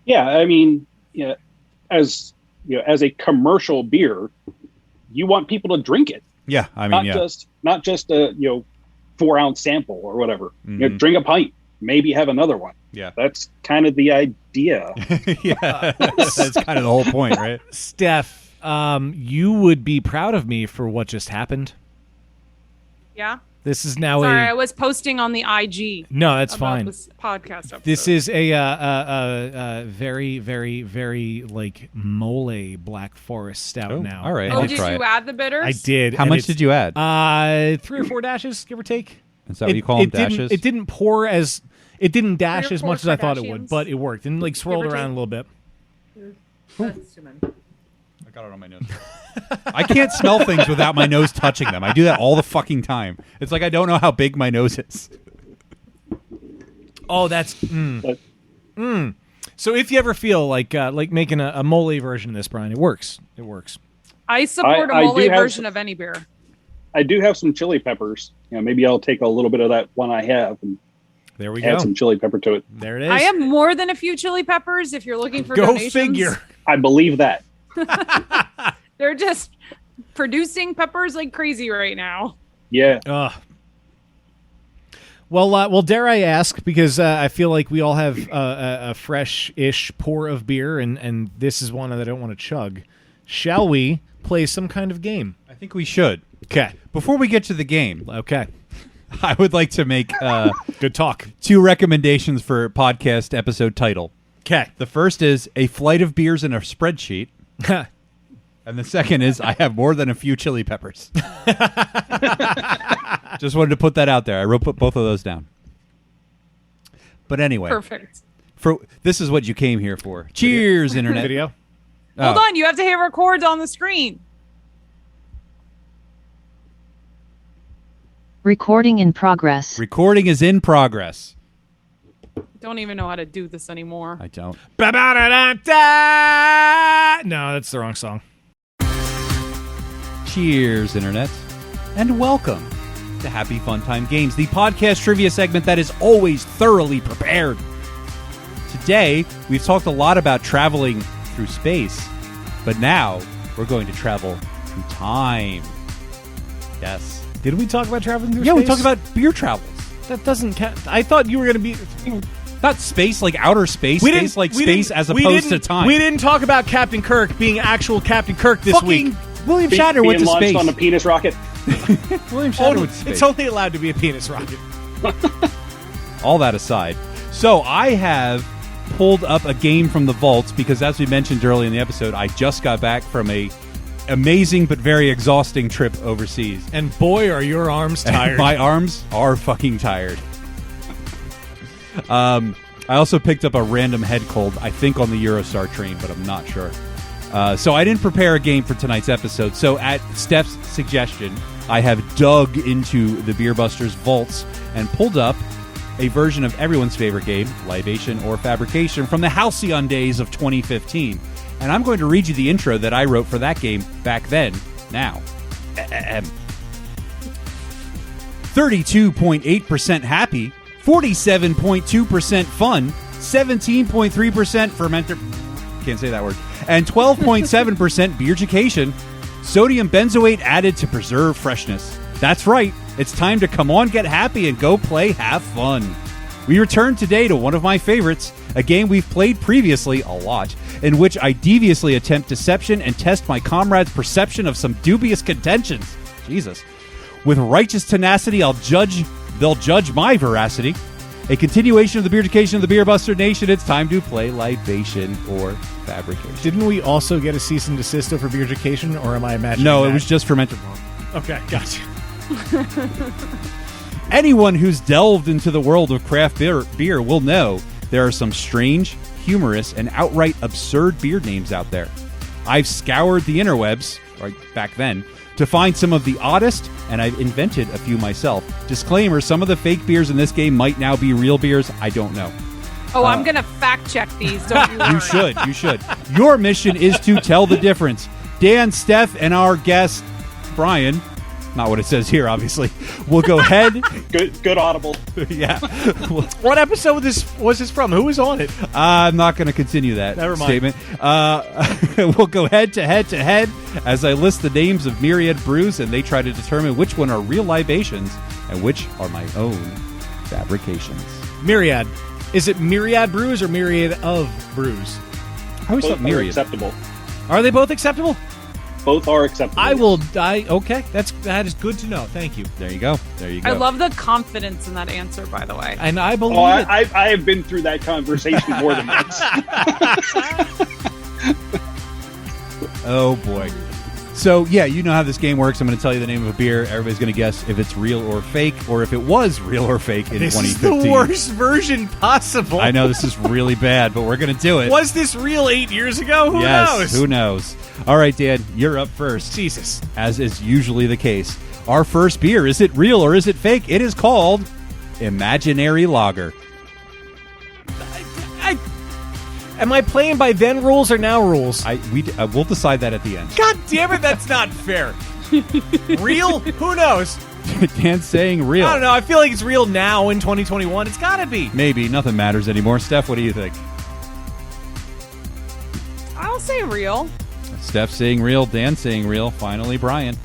G: Yeah. I mean, as a commercial beer, you want people to drink it.
F: Yeah, I mean,
G: not just a 4-ounce sample or whatever.
F: Mhm.
G: Drink a pint, maybe have another one.
F: Yeah.
G: That's kind of the idea.
F: Yeah, that's kind of the whole point, right?
B: Steph, you would be proud of me for what just happened.
E: Yeah.
B: This is now
E: Sorry, I was posting on the IG.
B: No, that's
E: about
B: fine.
E: This podcast episode.
B: This is a very, very, very like mole Black Forest stout
F: Oh,
B: now.
F: all right.
E: Oh,
F: I'll
E: did
F: try
E: you
F: it.
E: add the bitters?
B: I did.
F: How
B: and
F: much
B: it's,
F: did you add?
B: 3 or 4 dashes, give or take.
F: Is that what you call them, dashes?
B: It didn't pour as it didn't dash
E: 3 or
B: as
E: 4
B: much as I thought it would,
E: Kardashians.
B: but it worked and like swirled
E: Give or
B: around a
E: take.
B: little bit.
E: That's too many.
F: I got it on my nose. I can't smell things without my nose touching them. I do that all the fucking time. It's like I don't know how big my nose is.
B: Oh, that's So if you ever feel like making a mole version of this, Brian, it works. It works.
E: I support
G: I
E: a mole
G: do have
E: version
G: some-
E: of any beer.
G: I do have some chili peppers. Maybe I'll take a little bit of that one I have and
B: There we
G: add
B: go.
G: some chili pepper to it.
B: There it is.
E: I have more than a few chili peppers if you're looking for
B: Go
E: donations.
B: figure.
G: I believe that.
E: They're just producing peppers like crazy right now.
G: Yeah.
B: Well, dare I ask, because I feel like we all have a fresh-ish pour of beer, and this is one that I don't want to chug. Shall we play some kind of game?
F: I think we should.
B: Okay.
F: Before we get to the game,
B: Okay.
F: I would like to make
B: Good talk.
F: 2 recommendations for podcast episode title.
B: Okay.
F: The first is A Flight of Beers in a Spreadsheet. And the second is I have more than a few chili peppers. Just wanted to put that out there. I put both of those down. But anyway.
E: Perfect.
F: This is what you came here for. Cheers, Internet.
B: Video.
E: Hold on, you have to hit record on the screen.
H: Recording in progress.
F: Recording is in progress.
E: Don't even know how to do this anymore.
F: I don't.
B: Ba-ba-da-da-da! No, that's the wrong song.
F: Cheers, Internet. And welcome to Happy Fun Time Games, the podcast trivia segment that is always thoroughly prepared. Today, we've talked a lot about traveling through space, but now we're going to travel through time. Yes.
B: Did we talk about traveling through space?
F: Yeah, we talked about beer travels.
B: That doesn't count. I thought you were going to be...
F: Not space like outer space, space like space as opposed to time.
B: We didn't talk about Captain Kirk being actual Captain Kirk this week.
F: William Shatner went to
G: launched
F: space.
G: on a penis rocket.
F: William Shatner went to space.
B: It's only allowed to be a penis rocket.
F: All that aside. So I have pulled up a game from the vaults because, as we mentioned earlier in the episode, I just got back from a amazing but very exhausting trip overseas.
B: And boy, are your arms tired.
F: My arms are fucking tired. I also picked up a random head cold, I think on the Eurostar train, but I'm not sure. So I didn't prepare a game for tonight's episode. So at Steph's suggestion, I have dug into the Beer Busters vaults and pulled up a version of everyone's favorite game, Libation or Fabrication, from the halcyon days of 2015. And I'm going to read you the intro that I wrote for that game back then, now. 32.8% happy, 47.2% fun, 17.3% fermenter... Can't say that word. And 12.7% beergication. Sodium benzoate added to preserve freshness. That's right. It's time to come on, get happy, and go play, have fun. We return today to one of my favorites, a game we've played previously a lot, in which I deviously attempt deception and test my comrades' perception of some dubious contentions. Jesus. With righteous tenacity, they'll judge my veracity. A continuation of the beergication of the Beer Buster Nation. It's time to play Libation or Fabrication.
B: Didn't we also get a cease and desist over beergication, or am I imagining
F: No,
B: that?
F: it was just fermented wrong.
B: Okay, gotcha.
F: Anyone who's delved into the world of craft beer will know there are some strange, humorous, and outright absurd beer names out there. I've scoured the interwebs, right back then, to find some of the oddest, and I've invented a few myself. Disclaimer, some of the fake beers in this game might now be real beers. I don't know.
E: Oh, I'm going to fact check these. Don't you worry.
F: You should. Your mission is to tell the difference. Dan, Steph, and our guest, Brian, not what it says here, obviously, will go ahead.
G: Good audible.
F: Yeah.
B: What episode was this from? Who was on it?
F: I'm not going to continue that
B: Never mind.
F: statement. We'll go head to head as I list the names of myriad brews, and they try to determine which one are real libations and which are my own fabrications.
B: Myriad. Is it myriad brews or myriad of brews?
F: I always thought
G: Both are
F: myriad.
G: acceptable.
B: Are they both acceptable?
G: Both are acceptable.
B: Okay, that is good to know. Thank you.
F: There you go.
E: I love the confidence in that answer, by the way.
B: And I believe
G: Oh,
B: it.
G: I have been through that conversation more than once.
F: Oh, boy. So, yeah, you know how this game works. I'm going to tell you the name of a beer. Everybody's going to guess if it's real or fake, or if it was real or fake in
B: This
F: 2015.
B: is the worst version possible.
F: I know this is really bad, but we're going to do it.
B: Was this real 8 years ago? Who
F: Yes,
B: knows?
F: who knows? All right, Dan, you're up first.
B: Jesus.
F: As is usually the case. Our first beer, is it real or is it fake? It is called Imaginary Lager.
B: Am I playing by then rules or now rules?
F: We'll decide that at the end.
B: God damn it, that's not fair. Real? Who knows?
F: Dan's saying real.
B: I don't know. I feel like it's real now in 2021. It's got to be.
F: Maybe. Nothing matters anymore. Steph, what do you think?
E: I'll say real.
F: Steph saying real. Dan saying real. Finally, Brian.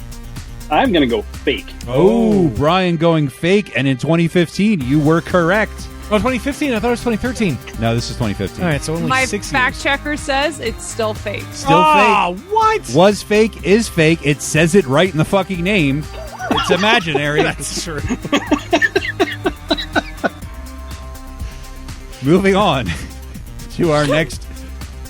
G: I'm going to go fake.
F: Oh, Brian going fake. And in 2015, you were correct.
B: Oh, 2015? I thought it was 2013.
F: No, this is 2015.
B: All right, so only
E: My
B: 6
E: fact
B: years.
E: checker says it's still fake.
F: Still
B: Oh,
F: fake.
B: what?
F: Was fake, is fake. It says it right in the fucking name. It's imaginary.
B: That's true.
F: Moving on to our next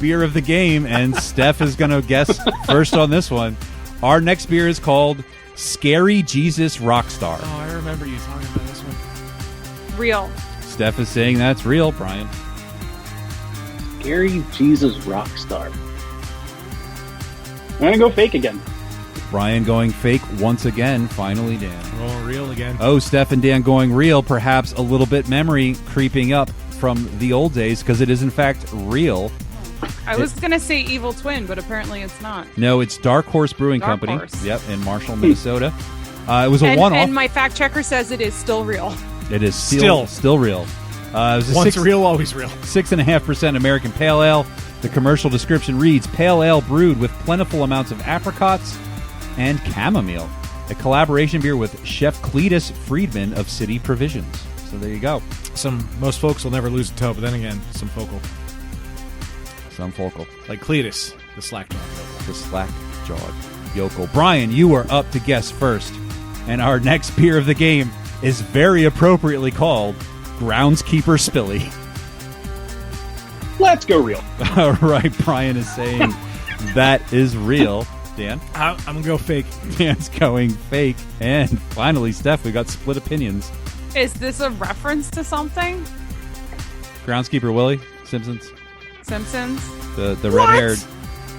F: beer of the game, and Steph is going to guess first on this one. Our next beer is called Scary Jesus Rockstar.
B: Oh, I remember you talking about this one.
E: Real.
F: Steph is saying that's real, Brian.
G: Scary Jesus Rockstar. I'm going to go fake again.
F: Brian going fake once again. Finally, Dan.
B: Oh, real again.
F: Oh, Steph and Dan going real. Perhaps a little bit memory creeping up from the old days because it is, in fact, real.
E: I was going to say Evil Twin, but apparently it's not.
F: No, it's Dark Horse Brewing
E: Dark
F: Company.
E: Horse.
F: Yep, in Marshall, Minnesota. It was a one-off.
E: And my fact checker says it is still real.
F: It is still real. It was a
B: Once real, always real.
F: 6.5% American Pale Ale. The commercial description reads, Pale Ale brewed with plentiful amounts of apricots and chamomile. A collaboration beer with Chef Cletus Friedman of City Provisions. So there you go.
B: Most folks will never lose a toe, but then again, some focal.
F: Some focal.
B: Like Cletus, the slack-jawed yokel.
F: The slack-jawed yokel. Brian, you are up to guess first. And our next beer of the game is very appropriately called Groundskeeper Spilly.
G: Let's go real.
F: All right, Brian is saying that is real. Dan?
B: I'm going to go fake.
F: Dan's going fake. And finally, Steph, we got split opinions.
E: Is this a reference to something?
F: Groundskeeper Willie, Simpsons,
E: Simpsons?
F: the
B: What?
F: red-haired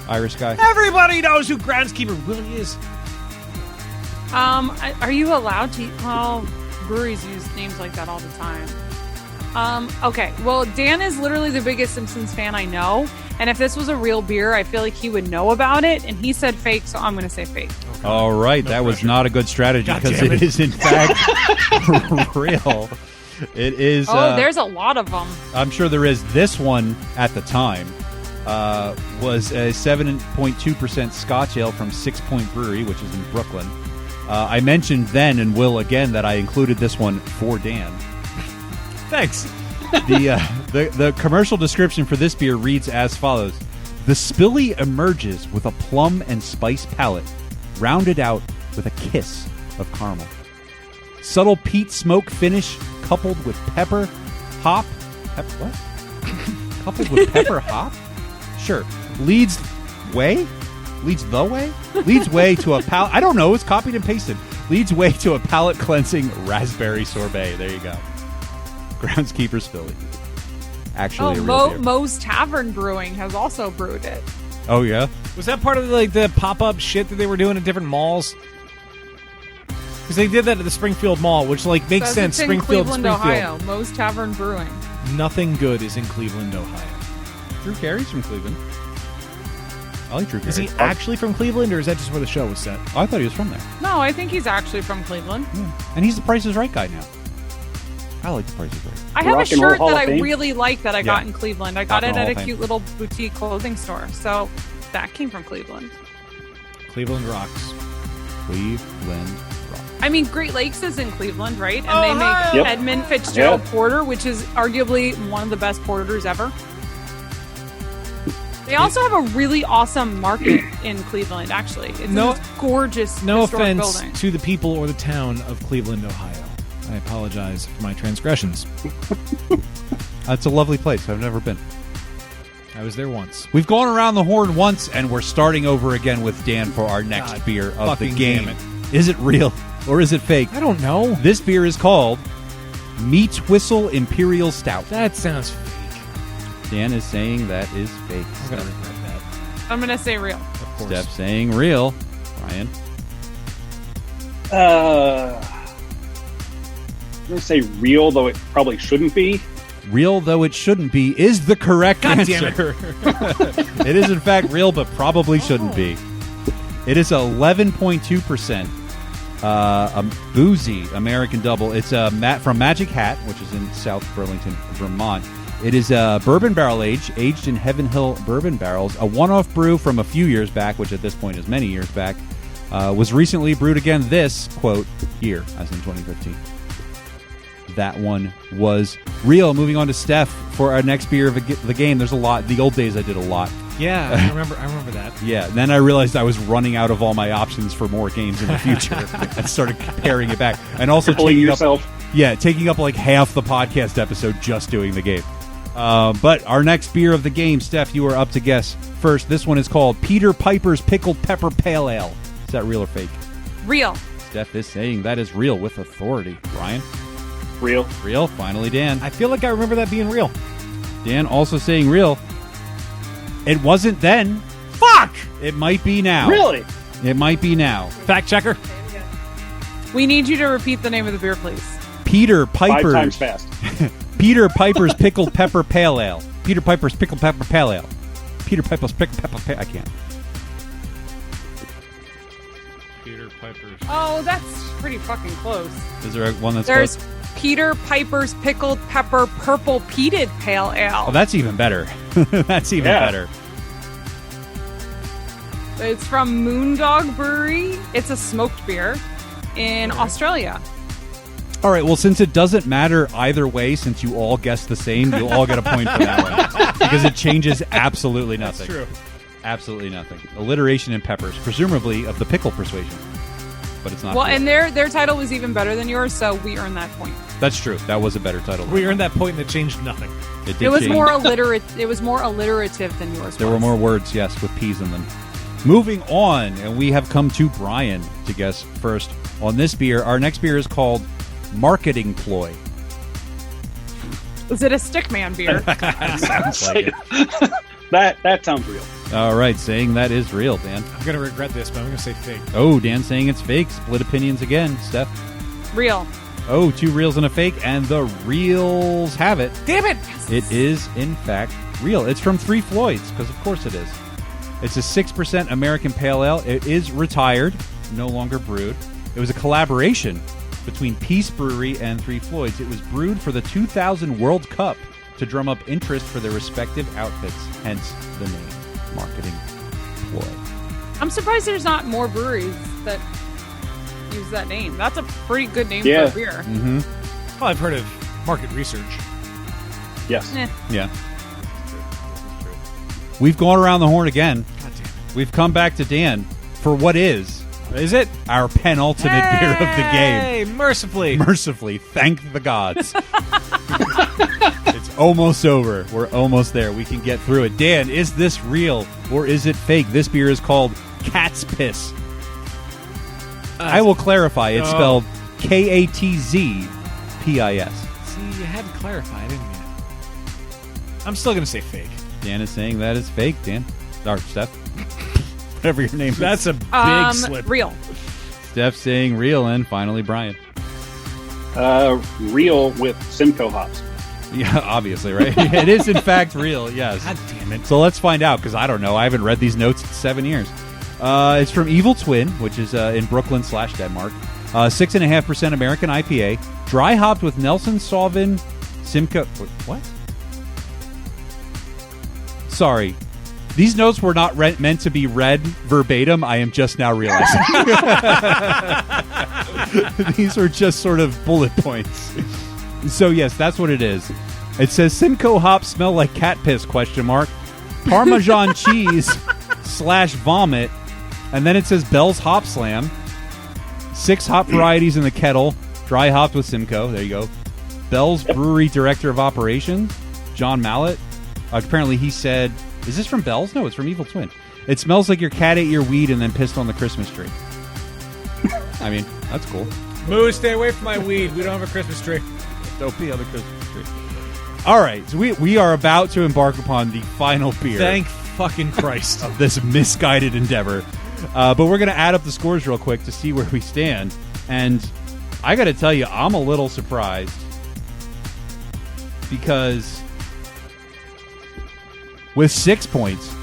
F: Irish guy.
B: Everybody knows who Groundskeeper Willie is.
E: Are you allowed to? Well, breweries use names like that all the time. Okay. Well, Dan is literally the biggest Simpsons fan I know, and if this was a real beer, I feel like he would know about it. And he said fake, so I'm going to say fake.
F: All right, that was not a good strategy
B: God
F: because
B: damn
F: it is in fact real. It is.
E: There's a lot of them.
F: I'm sure there is. This one at the time was a 7.2% Scotch ale from 6 Point Brewery, which is in Brooklyn. I mentioned then and will again that I included this one for Dan.
B: Thanks.
F: The commercial description for this beer reads as follows: the Spilly emerges with a plum and spice palate, rounded out with a kiss of caramel. Subtle peat smoke finish coupled with pepper, hop. What? Coupled with pepper, hop? Sure. Leads way to a palate. I don't know. It's copied and pasted. Leads way to a palate cleansing raspberry sorbet. There you go. Groundskeeper Spilly. Actually, a real beer.
E: Moe's Tavern Brewing has also brewed it.
F: Oh yeah.
B: Was that part of the pop-up shit that they were doing at different malls? Because they did that at the Springfield Mall, which makes
E: Says
B: sense.
E: It's in
B: Springfield,
E: Cleveland, Ohio. Moe's Tavern Brewing.
B: Nothing good is in Cleveland, Ohio.
F: Drew Carey's from Cleveland. I like Drew Carey.
B: Is he actually from Cleveland, or is that just where the show was set?
F: Oh, I thought he was from there.
E: No, I think he's actually from Cleveland.
F: Yeah. And he's the Price is Right guy now. I like the Price is Right.
E: I have a
G: Rock and Roll
E: shirt
G: Hall
E: that
G: of
E: I
G: Fame?
E: really like that I got
F: Yeah.
E: in Cleveland. I got
F: Rock and
E: it
F: Roll
E: at
F: Hall
E: a
F: of
E: cute little boutique clothing store. So that came from Cleveland.
B: Cleveland rocks.
F: Cleveland Rock.
E: I mean, Great Lakes is in Cleveland, right? And
B: Ohio!
E: they make
G: Yep.
E: Edmund Fitzgerald
G: Yeah.
E: Porter, which is arguably one of the best porters ever. They also have a really awesome market in Cleveland, actually. It's
B: No-
E: this gorgeous
B: No
E: historic
B: offense
E: building.
B: to the people or the town of Cleveland, Ohio. I apologize for my transgressions.
F: It's a lovely place. I've never been.
B: I was there once.
F: We've gone around the horn once, and we're starting over again with Dan for our next
B: God
F: beer of the
B: fucking
F: game.
B: damn it.
F: Is it real or is it fake?
B: I don't know.
F: This beer is called Meat Whistle Imperial Stout.
B: That sounds fake.
F: Dan is saying that is fake.
B: I'm going to regret that.
E: I'm going to say real.
B: Of course.
F: Steph saying real. Ryan.
G: I'm going to say real, though it probably shouldn't be.
F: Real though it shouldn't be is the correct
B: God
F: answer.
B: damn it.
F: It is in fact real, but probably shouldn't be. It is 11.2%. A boozy American double. It's from Magic Hat, which is in South Burlington, Vermont. It is a bourbon barrel aged in Heaven Hill bourbon barrels. A one-off brew from a few years back, which at this point is many years back, was recently brewed again this, quote, year, as in 2015. That one was real. Moving on to Steph for our next beer of the game. There's a lot. The old days I did a lot.
B: Yeah, I remember that.
F: Yeah, and then I realized I was running out of all my options for more games in the future and started paring it back. And also taking up like half the podcast episode just doing the game. But our next beer of the game, Steph, you are up to guess first. This one is called Peter Piper's Pickled Pepper Pale Ale. Is that real or fake?
E: Real.
F: Steph is saying that is real with authority. Brian?
G: Real.
F: Real. Finally, Dan.
B: I feel like I remember that being real.
F: Dan also saying real. It wasn't then.
B: Fuck!
F: It might be now.
G: Really?
F: It might be now.
B: Fact checker.
E: We need you to repeat the name of the beer, please.
F: Peter Piper's.
G: 5 times fast.
F: Peter Piper's Pickled Pepper Pale Ale. Peter Piper's Pickled Pepper Pale Ale. Peter Piper's Pickled Pepper Pale. I can't.
D: Peter Piper's.
E: Oh, that's pretty fucking close.
F: Is there one that's
E: There's
F: close?
E: Peter Piper's Pickled Pepper Purple Peated Pale Ale.
F: Oh, that's even better. That's even better.
E: It's from Moondog Brewery. It's a smoked beer in Australia.
F: All right, well, since it doesn't matter either way, since you all guessed the same, you'll all get a point for that one. Because it changes absolutely nothing.
B: That's true.
F: Absolutely nothing. Alliteration and peppers, presumably of the pickle persuasion. But it's not.
E: Well,
F: real.
E: and their title was even better than yours, so we earned that point.
F: That's true. That was a better title.
B: We earned that point and it changed nothing.
F: It
E: It was
F: change.
E: more It was more alliterative than yours.
F: There were more words, yes, with P's in them. Moving on, and we have come to Brian to guess first on this beer. Our next beer is called Marketing Ploy.
E: Is it a Stickman beer?
F: Sounds like it.
G: That sounds real.
F: All right, saying that is real, Dan.
B: I'm going to regret this, but I'm going to say fake.
F: Oh, Dan saying it's fake. Split opinions again, Steph.
E: Real.
F: Oh, 2 reals and a fake, and the reals have it.
B: Damn it!
F: It is, in fact, real. It's from Three Floyds, because of course it is. It's a 6% American Pale Ale. It is retired, no longer brewed. It was a collaboration between Peace Brewery and Three Floyds. It was brewed for the 2000 World Cup to drum up interest for their respective outfits, hence the name, Marketing Ploy.
E: I'm surprised there's not more breweries that use that name. That's a pretty good name
G: Yeah.
E: for a beer.
F: Mm-hmm.
B: Well, I've heard of market research.
G: Yes.
F: Yeah. We've gone around the horn again.
B: God damn it.
F: We've come back to Dan for what is
B: it?
F: our penultimate beer of the game.
B: Hey, mercifully.
F: Mercifully, thank the gods. It's almost over. We're almost there. We can get through it. Dan, is this real or is it fake? This beer is called Cat's Piss. I will clarify. It's spelled Katzpis.
B: See, you had to clarify, didn't you? I'm still going to say fake.
F: Dan is saying that is fake, Dan. Or Steph. Whatever your name is.
B: That's a big slip.
E: Real.
F: Steph saying real, and finally Brian.
G: Real with Simcoe hops.
F: Yeah, obviously, right? It is, in fact, real, yes.
B: God damn it.
F: So let's find out, because I don't know. I haven't read these notes in 7 years. It's from Evil Twin, which is in Brooklyn/Denmark. 6.5% American IPA. Dry hopped with Nelson Sauvin, Simcoe... What? Sorry. These notes were not meant to be read verbatim. I am just now realizing. These are just sort of bullet points. So, yes, that's what it is. It says, Simcoe hops smell like cat piss, ? Parmesan cheese / vomit. And then it says Bell's Hop Slam. 6 hop varieties in the kettle. Dry hopped with Simcoe. There you go. Bell's Brewery Director of Operations, John Mallett. Apparently he said, is this from Bell's? No, it's from Evil Twin. It smells like your cat ate your weed and then pissed on the Christmas tree. I mean, that's cool.
B: Moo, stay away from my weed. We don't have a Christmas tree.
F: Don't be on the Christmas tree. All right, so we are about to embark upon the final beer.
B: Thank fucking Christ.
F: Of this misguided endeavor. But we're going to add up the scores real quick to see where we stand. And I got to tell you, I'm a little surprised. Because with 6 points,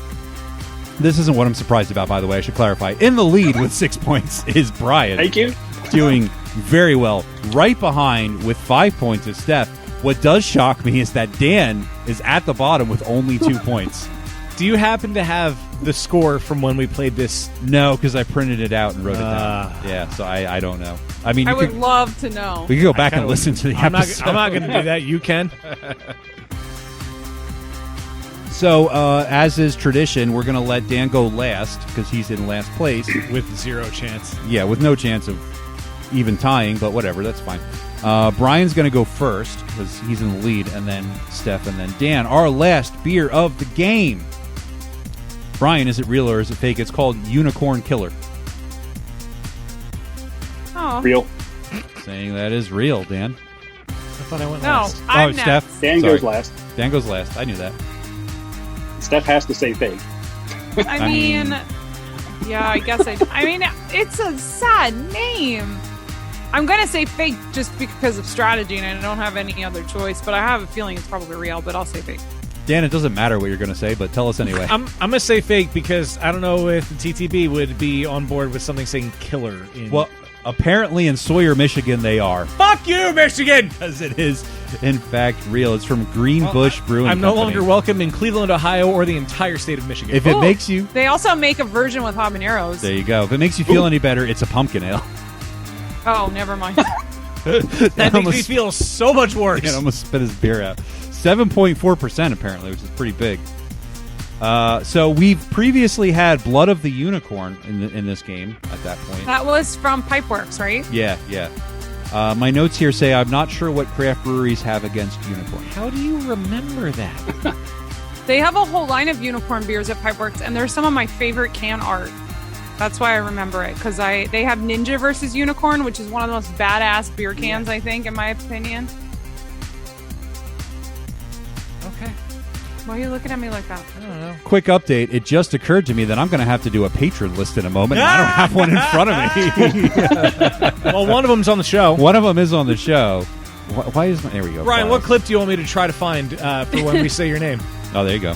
F: this isn't what I'm surprised about, by the way, I should clarify. In the lead with 6 points is Brian.
G: Thank you.
F: Doing very well. Right behind with 5 points is Steph. What does shock me is that Dan is at the bottom with only 2 points.
B: Do you happen to have the score from when we played this?
F: No, because I printed it out and wrote it down. Yeah, so I don't know. I mean,
E: I would love to know.
F: we could go back and listen to the episode.
B: I'm not going to do that. You can.
F: So, as is tradition, we're going to let Dan go last because he's in last place.
B: With 0 chance.
F: Yeah, with no chance of even tying, but whatever, that's fine. Brian's going to go first because he's in the lead, and then Steph, and then Dan. Our last beer of the game. Brian, is it real or is it fake? It's called Unicorn Killer.
E: Oh.
G: Real.
F: Saying that is real, Dan.
B: I thought I went
E: No,
B: last.
E: I'm
F: oh,
E: next.
F: Steph.
G: Dan
F: Sorry.
G: goes last.
F: Dan goes last. I knew that.
G: Steph has to say fake.
E: I mean, yeah, I guess I mean, it's a sad name. I'm going to say fake just because of strategy, and I don't have any other choice, but I have a feeling it's probably real, but I'll say fake.
F: Dan, it doesn't matter what you're going to say, but tell us anyway.
B: I'm going to say fake because I don't know if the TTB would be on board with something saying killer.
F: Well, apparently in Sawyer, Michigan, they are.
B: Fuck you, Michigan!
F: Because it is, in fact, real. It's from Green Bush Brewing
B: I'm no
F: Company.
B: longer welcome in Cleveland, Ohio, or the entire state of Michigan.
F: If it makes you...
E: They also make a version with habaneros.
F: There you go. If it makes you feel any better, it's a pumpkin ale.
E: Oh, never mind.
B: That makes me feel so much worse.
F: Dan almost spit his beer out. 7.4% apparently, which is pretty big. So we've previously had Blood of the Unicorn in this game at that point.
E: That was from Pipeworks, right?
F: Yeah. My notes here say I'm not sure what craft breweries have against Unicorn.
B: How do you remember that?
E: They have a whole line of unicorn beers at Pipeworks, and they're some of my favorite can art. That's why I remember it, because they have Ninja versus Unicorn, which is one of the most badass beer cans, I think, in my opinion.
B: Okay.
E: Why are you looking at me like that?
B: I don't know.
F: Quick update. It just occurred to me that I'm going to have to do a patron list in a moment, and I don't have one in front of me.
B: Well, one of them's on the show.
F: One of them is on the show. Why is my... There we go.
B: Brian, what
F: Files.
B: clip do you want me to try to find for when we say your name?
F: Oh, there you go.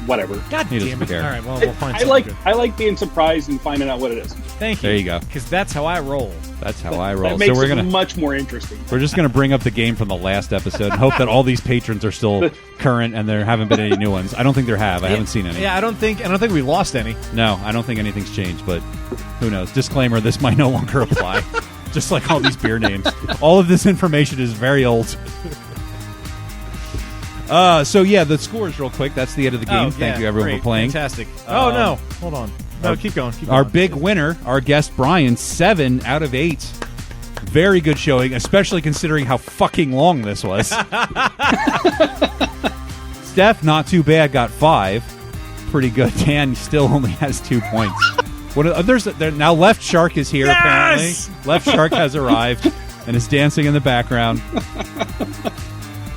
G: Whatever.
B: God
F: He doesn't
B: damn it.
F: care.
B: All right, well, we'll find
G: I
B: something
G: like I like being surprised and finding out what it is.
B: Thank you.
F: There you go.
B: Because that's how I roll.
F: That's how I roll.
G: That makes
F: So
G: it much more interesting.
F: we're just going to bring up the game from the last episode and hope that all these patrons are still current and there haven't been any new ones. I don't think there have. I haven't seen any.
B: Yeah, I don't think we lost any.
F: No, I don't think anything's changed, but who knows? Disclaimer, this might no longer apply. Just like all these beer names. All of this information is very old. So yeah, the scores real quick. That's the end of the game. Thank you everyone for playing.
B: Fantastic. Oh no, hold on. No, keep going.
F: Our big winner, our guest Brian, 7 out of 8. Very good showing, especially considering how fucking long this was. Steph, not too bad, got 5. Pretty good. Dan still only has 2 points. Now Left Shark is here, apparently. Left Shark has arrived and is dancing in the background.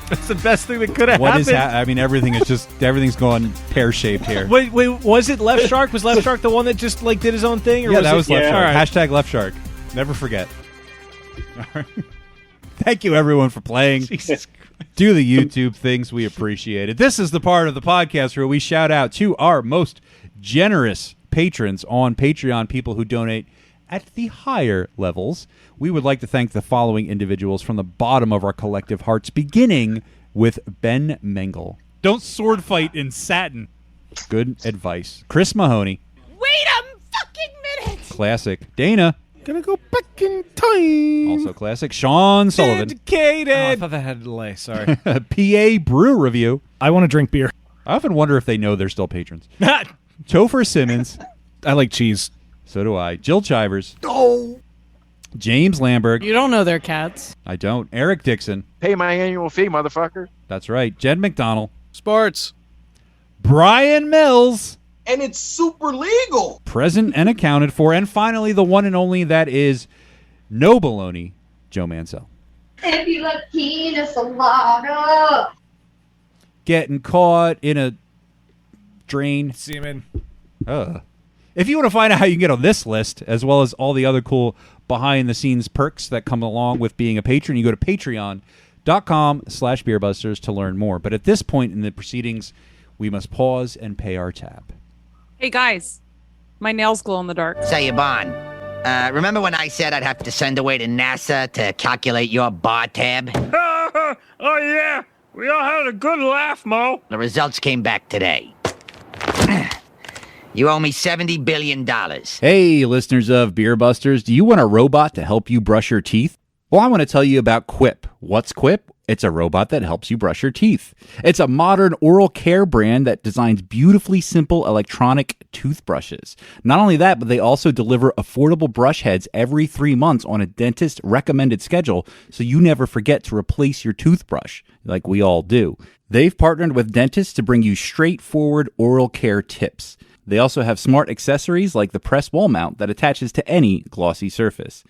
B: That's the best thing that could have
F: What
B: happened.
F: is I mean, everything's going pear-shaped here.
B: Wait, was it Left Shark? Was Left Shark the one that just like did his own thing? Or
F: Yeah,
B: was
F: that
B: it,
F: was Left Shark.
B: All right.
F: Hashtag Left Shark. Never forget. All right. Thank you, everyone, for playing.
B: Jesus Christ.
F: Do the YouTube things. We appreciate it. This is the part of the podcast where we shout out to our most generous patrons on Patreon, people who donate at the higher levels. We would like to thank the following individuals from the bottom of our collective hearts, beginning with Ben Mengel.
I: Don't sword fight in satin.
F: Good advice. Chris Mahoney.
E: Wait a fucking minute!
F: Classic. Dana.
B: Gonna go back in time.
F: Also classic. Sean Sullivan.
B: Dedicated. Oh, I thought that had a delay. Sorry.
F: PA Brew Review.
B: I want to drink beer.
F: I often wonder if they know they're still patrons. Topher Simmons.
B: I like cheese.
F: So do I. Jill Chivers. Oh. James Lamberg.
J: You don't know they're cats.
F: I don't. Eric Dixon.
K: Pay my annual fee, motherfucker.
F: That's right. Jed McDonald.
I: Sports.
F: Brian Mills.
C: And it's super legal.
F: Present and accounted for. And finally, the one and only that is no baloney, Joe Mansell.
L: If you like pina colada.
F: Getting caught in a drain.
B: Semen.
F: If you want to find out how you can get on this list, as well as all the other cool behind-the-scenes perks that come along with being a patron, you go to patreon.com/beerbusters to learn more. But at this point in the proceedings, we must pause and pay our tab.
E: Hey guys, my nails glow in the dark.
M: Say, Yvonne, remember when I said I'd have to send away to NASA to calculate your bar tab?
A: Oh, yeah. We all had a good laugh, Mo.
J: The results came back today. You owe me $70 billion.
F: Hey, listeners of Beer Busters, do you want a robot to help you brush your teeth? Well, I want to tell you about Quip. What's Quip? It's a robot that helps you brush your teeth. It's a modern oral care brand that designs beautifully simple electronic toothbrushes. Not only that, but they also deliver affordable brush heads every 3 months on a dentist recommended schedule, so you never forget to replace your toothbrush, like we all do. They've partnered with dentists to bring you straightforward oral care tips. They also have smart accessories like the press wall mount that attaches to any glossy surface.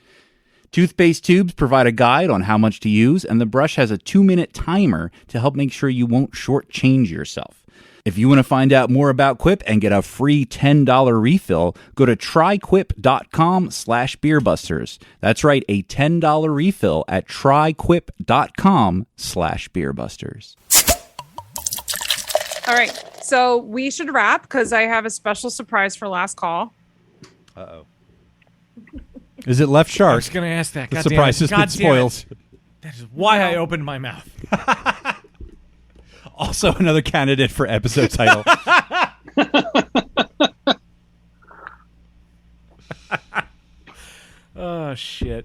F: Toothpaste tubes provide a guide on how much to use, and the brush has a 2-minute timer to help make sure you won't shortchange yourself. If you want to find out more about Quip and get a free $10 refill, go to tryquip.com/beerbusters. That's right, a $10 refill at tryquip.com/beerbusters.
E: All right. So we should wrap because I have a special surprise for last call.
F: Uh-oh. Is it Left Shark?
B: I was going to ask that.
F: The surprise has been spoiled.
B: That is why I opened my mouth.
F: Also another candidate for episode title.
B: Oh, shit.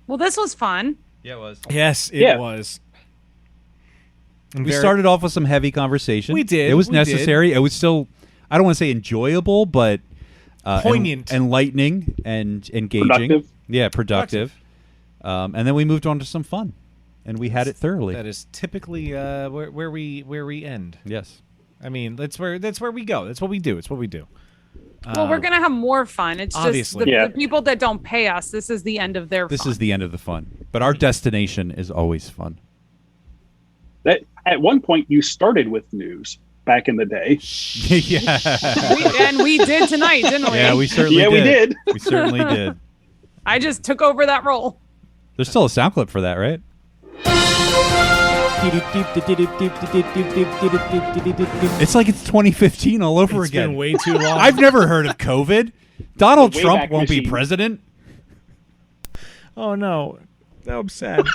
E: Well, this was fun.
F: Yeah, it was.
B: Yes, it was.
F: We started off with some heavy conversation.
B: We did.
F: It was necessary. It was still, I don't want to say enjoyable, but
B: poignant,
F: enlightening, and engaging.
G: Productive.
F: Yeah, productive. And then we moved on to some fun, and we had it thoroughly.
B: That is typically where we end.
F: Yes.
B: I mean, that's where we go. That's what we do. It's what we do.
E: Well, we're gonna have more fun. It's
B: obviously.
E: just the people that don't pay us. This is the end of their.
F: This
E: fun.
F: is the end of the fun, but our destination is always fun.
G: That at one point you started with news back in the day.
F: Yeah.
E: And we did tonight, didn't we?
F: Yeah, we certainly did.
G: We did.
F: We certainly did.
E: I just took over that role.
F: There's still a sound clip for that, right? It's like it's 2015 all over
B: It's
F: again.
B: been way too long.
F: I've never heard of COVID. Donald
G: The
F: Trump
G: Wayback
F: won't be
G: Machine.
F: president.
B: Oh no, now I'm sad.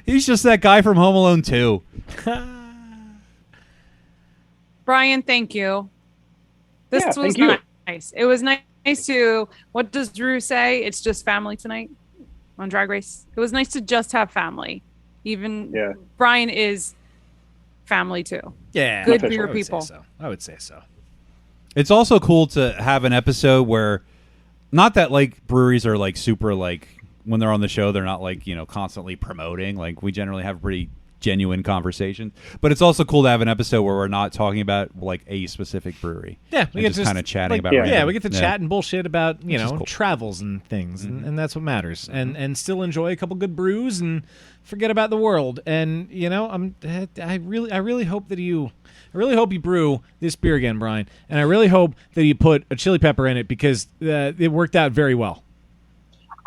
F: He's just that guy from Home Alone 2.
E: Brian, thank you. This
G: Yeah,
E: was
G: thank you.
E: nice. It was nice to. What does Drew say? It's just family tonight on Drag Race. It was nice to just have family. Even Brian is family too.
B: Yeah,
E: good for
B: I
E: your
B: would say
E: people.
B: so. I would say so.
F: It's also cool to have an episode where, not that like breweries are like super like when they're on the show, they're not like, you know, constantly promoting. Like we generally have pretty genuine conversations, but it's also cool to have an episode where we're not talking about like a specific brewery.
B: Yeah,
F: we get just kind of chatting about.
B: Yeah, we get to chat and bullshit about
F: Which is cool.
B: travels and things, and that's what matters. And still enjoy a couple good brews and forget about the world. And you know, I really hope that you. I really hope you brew this beer again, Brian, and I really hope that you put a chili pepper in it because it worked out very well.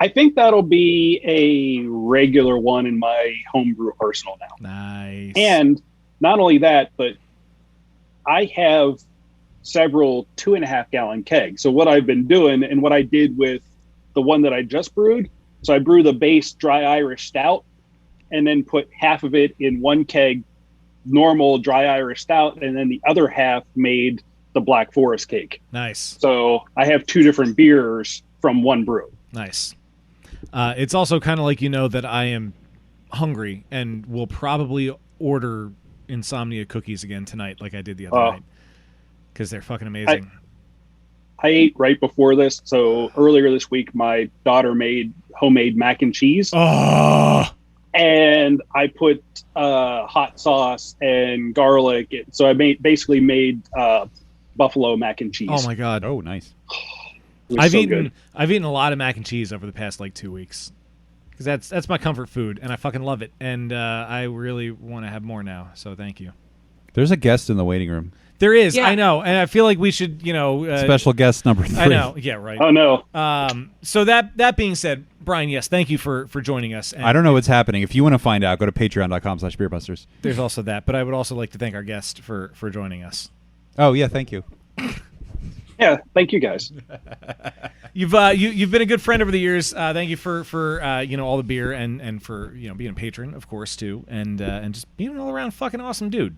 G: I think that'll be a regular one in my homebrew arsenal now.
B: Nice.
G: And not only that, but I have several 2.5-gallon kegs. So what I've been doing and what I did with the one that I just brewed, so I brew the base dry Irish stout and then put half of it in one keg, normal dry Irish stout, and then the other half made the Black Forest cake.
B: Nice.
G: So I have 2 different beers from one brew.
B: Nice. It's also kind of like, you know, that I am hungry and will probably order Insomnia cookies again tonight like I did the other night because they're fucking amazing.
G: I ate right before this. So earlier this week, my daughter made homemade mac and cheese.
B: Oh!
G: And I put hot sauce and garlic. So I basically made buffalo mac and cheese.
B: Oh, my God.
F: Oh, nice.
B: I've eaten a lot of mac and cheese over the past like 2 weeks because that's my comfort food and I fucking love it and I really want to have more now. So thank you.
F: There's a guest in the waiting room.
B: There is, I know, and I feel like we should, you know,
F: special guest number 3.
B: I know, yeah, right.
G: Oh no.
B: So that being said, Brian, yes, thank you for joining us. And
F: I don't know what's happening. If you want to find out, go to patreon.com/beerbusters.
B: There's also that, but I would also like to thank our guest for joining us.
F: Oh yeah, thank you.
G: Yeah, thank you guys.
B: You've been a good friend over the years. Thank you for all the beer and for being a patron, of course, too, and just being an all around fucking awesome dude.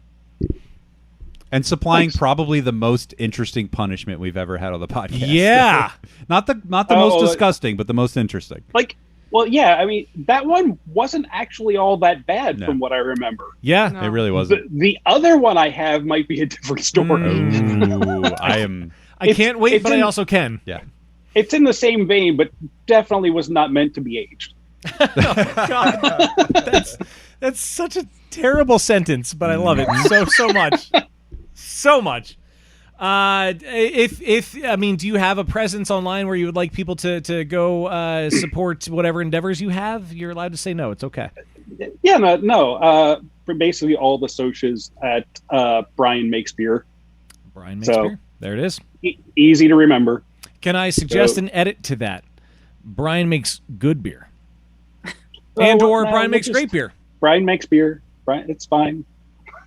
F: And supplying probably the most interesting punishment we've ever had on the podcast.
B: Yeah,
F: not the most disgusting, but the most interesting.
G: Well, yeah, I mean, that one wasn't actually all that bad from what I remember.
B: Yeah,
F: it really wasn't.
G: The other one I have might be a different story.
F: Ooh,
B: I can't wait, but I also can.
F: Yeah.
G: It's in the same vein, but definitely was not meant to be aged.
B: God, that's such a terrible sentence, but I love it so much. So much. Do you have a presence online where you would like people to go support whatever endeavors you have? You're allowed to say no. It's okay.
G: Yeah, no. For basically all the socials at Brian Makes Beer.
B: Brian Makes Beer. There it is.
G: Easy to remember.
B: Can I suggest an edit to that? Brian makes good beer. Brian makes great beer.
G: Brian Makes Beer. Brian, it's fine.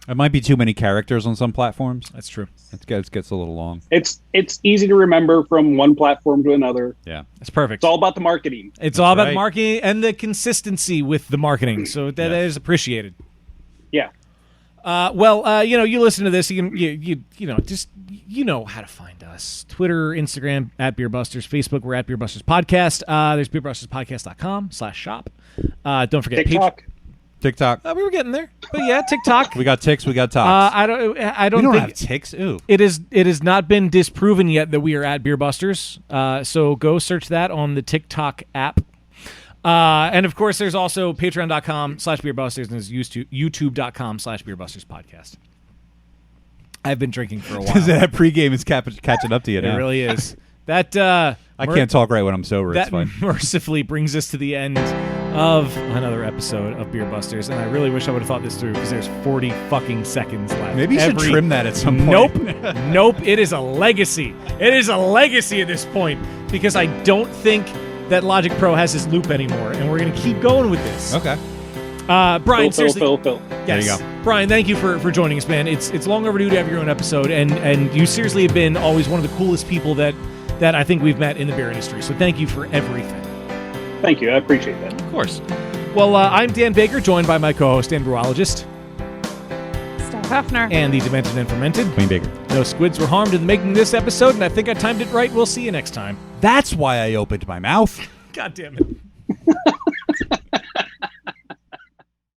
F: It might be too many characters on some platforms.
B: That's true.
F: It gets a little long.
G: It's easy to remember from one platform to another.
F: Yeah.
B: That's perfect.
G: It's all about the marketing.
B: It's all about the marketing and the consistency with the marketing. So that is appreciated.
G: Yeah.
B: You listen to this, you know how to find us. Twitter, Instagram, at BeerBusters. Facebook, we're at BeerBusters Podcast. There's BeerBustersPodcast.com/shop. Don't forget
F: TikTok.
B: We were getting there, but yeah, TikTok.
F: We got ticks. We got tops.
B: I don't
F: we don't
B: think
F: have ticks. Ooh.
B: It has not been disproven yet that we are at BeerBusters. So go search that on the TikTok app. And of course, there's also patreon.com/beerbusters and there's youtube.com/beerbusters podcast. I've been drinking for a while.
F: That pregame is catching up to you now.
B: It really is. That
F: I can't talk right when I'm sober.
B: That
F: it's fine.
B: mercifully brings us to the end of another episode of Beer Busters, and I really wish I would have thought this through because there's 40 fucking seconds left.
F: Maybe you should trim that at some point.
B: Nope. It is a legacy. It is a legacy at this point because I don't think that Logic Pro has this loop anymore, and we're going to keep going with this.
F: Okay.
B: Brian, seriously.
G: Phil.
B: Yes.
F: There you go.
B: Brian, thank you for joining us, man. It's long overdue to have your own episode, and you seriously have been always one of the coolest people that I think we've met in the beer industry. So thank you for everything.
G: Thank you. I appreciate that.
B: Of course. Well, I'm Dan Baker, joined by my co-host and brewerologist,
E: Steph Hefner,
B: and the demented and fermented
F: Queen Baker.
B: No squids were harmed in making this episode, and I think I timed it right. We'll see you next time.
F: That's why I opened my mouth.
B: God damn it.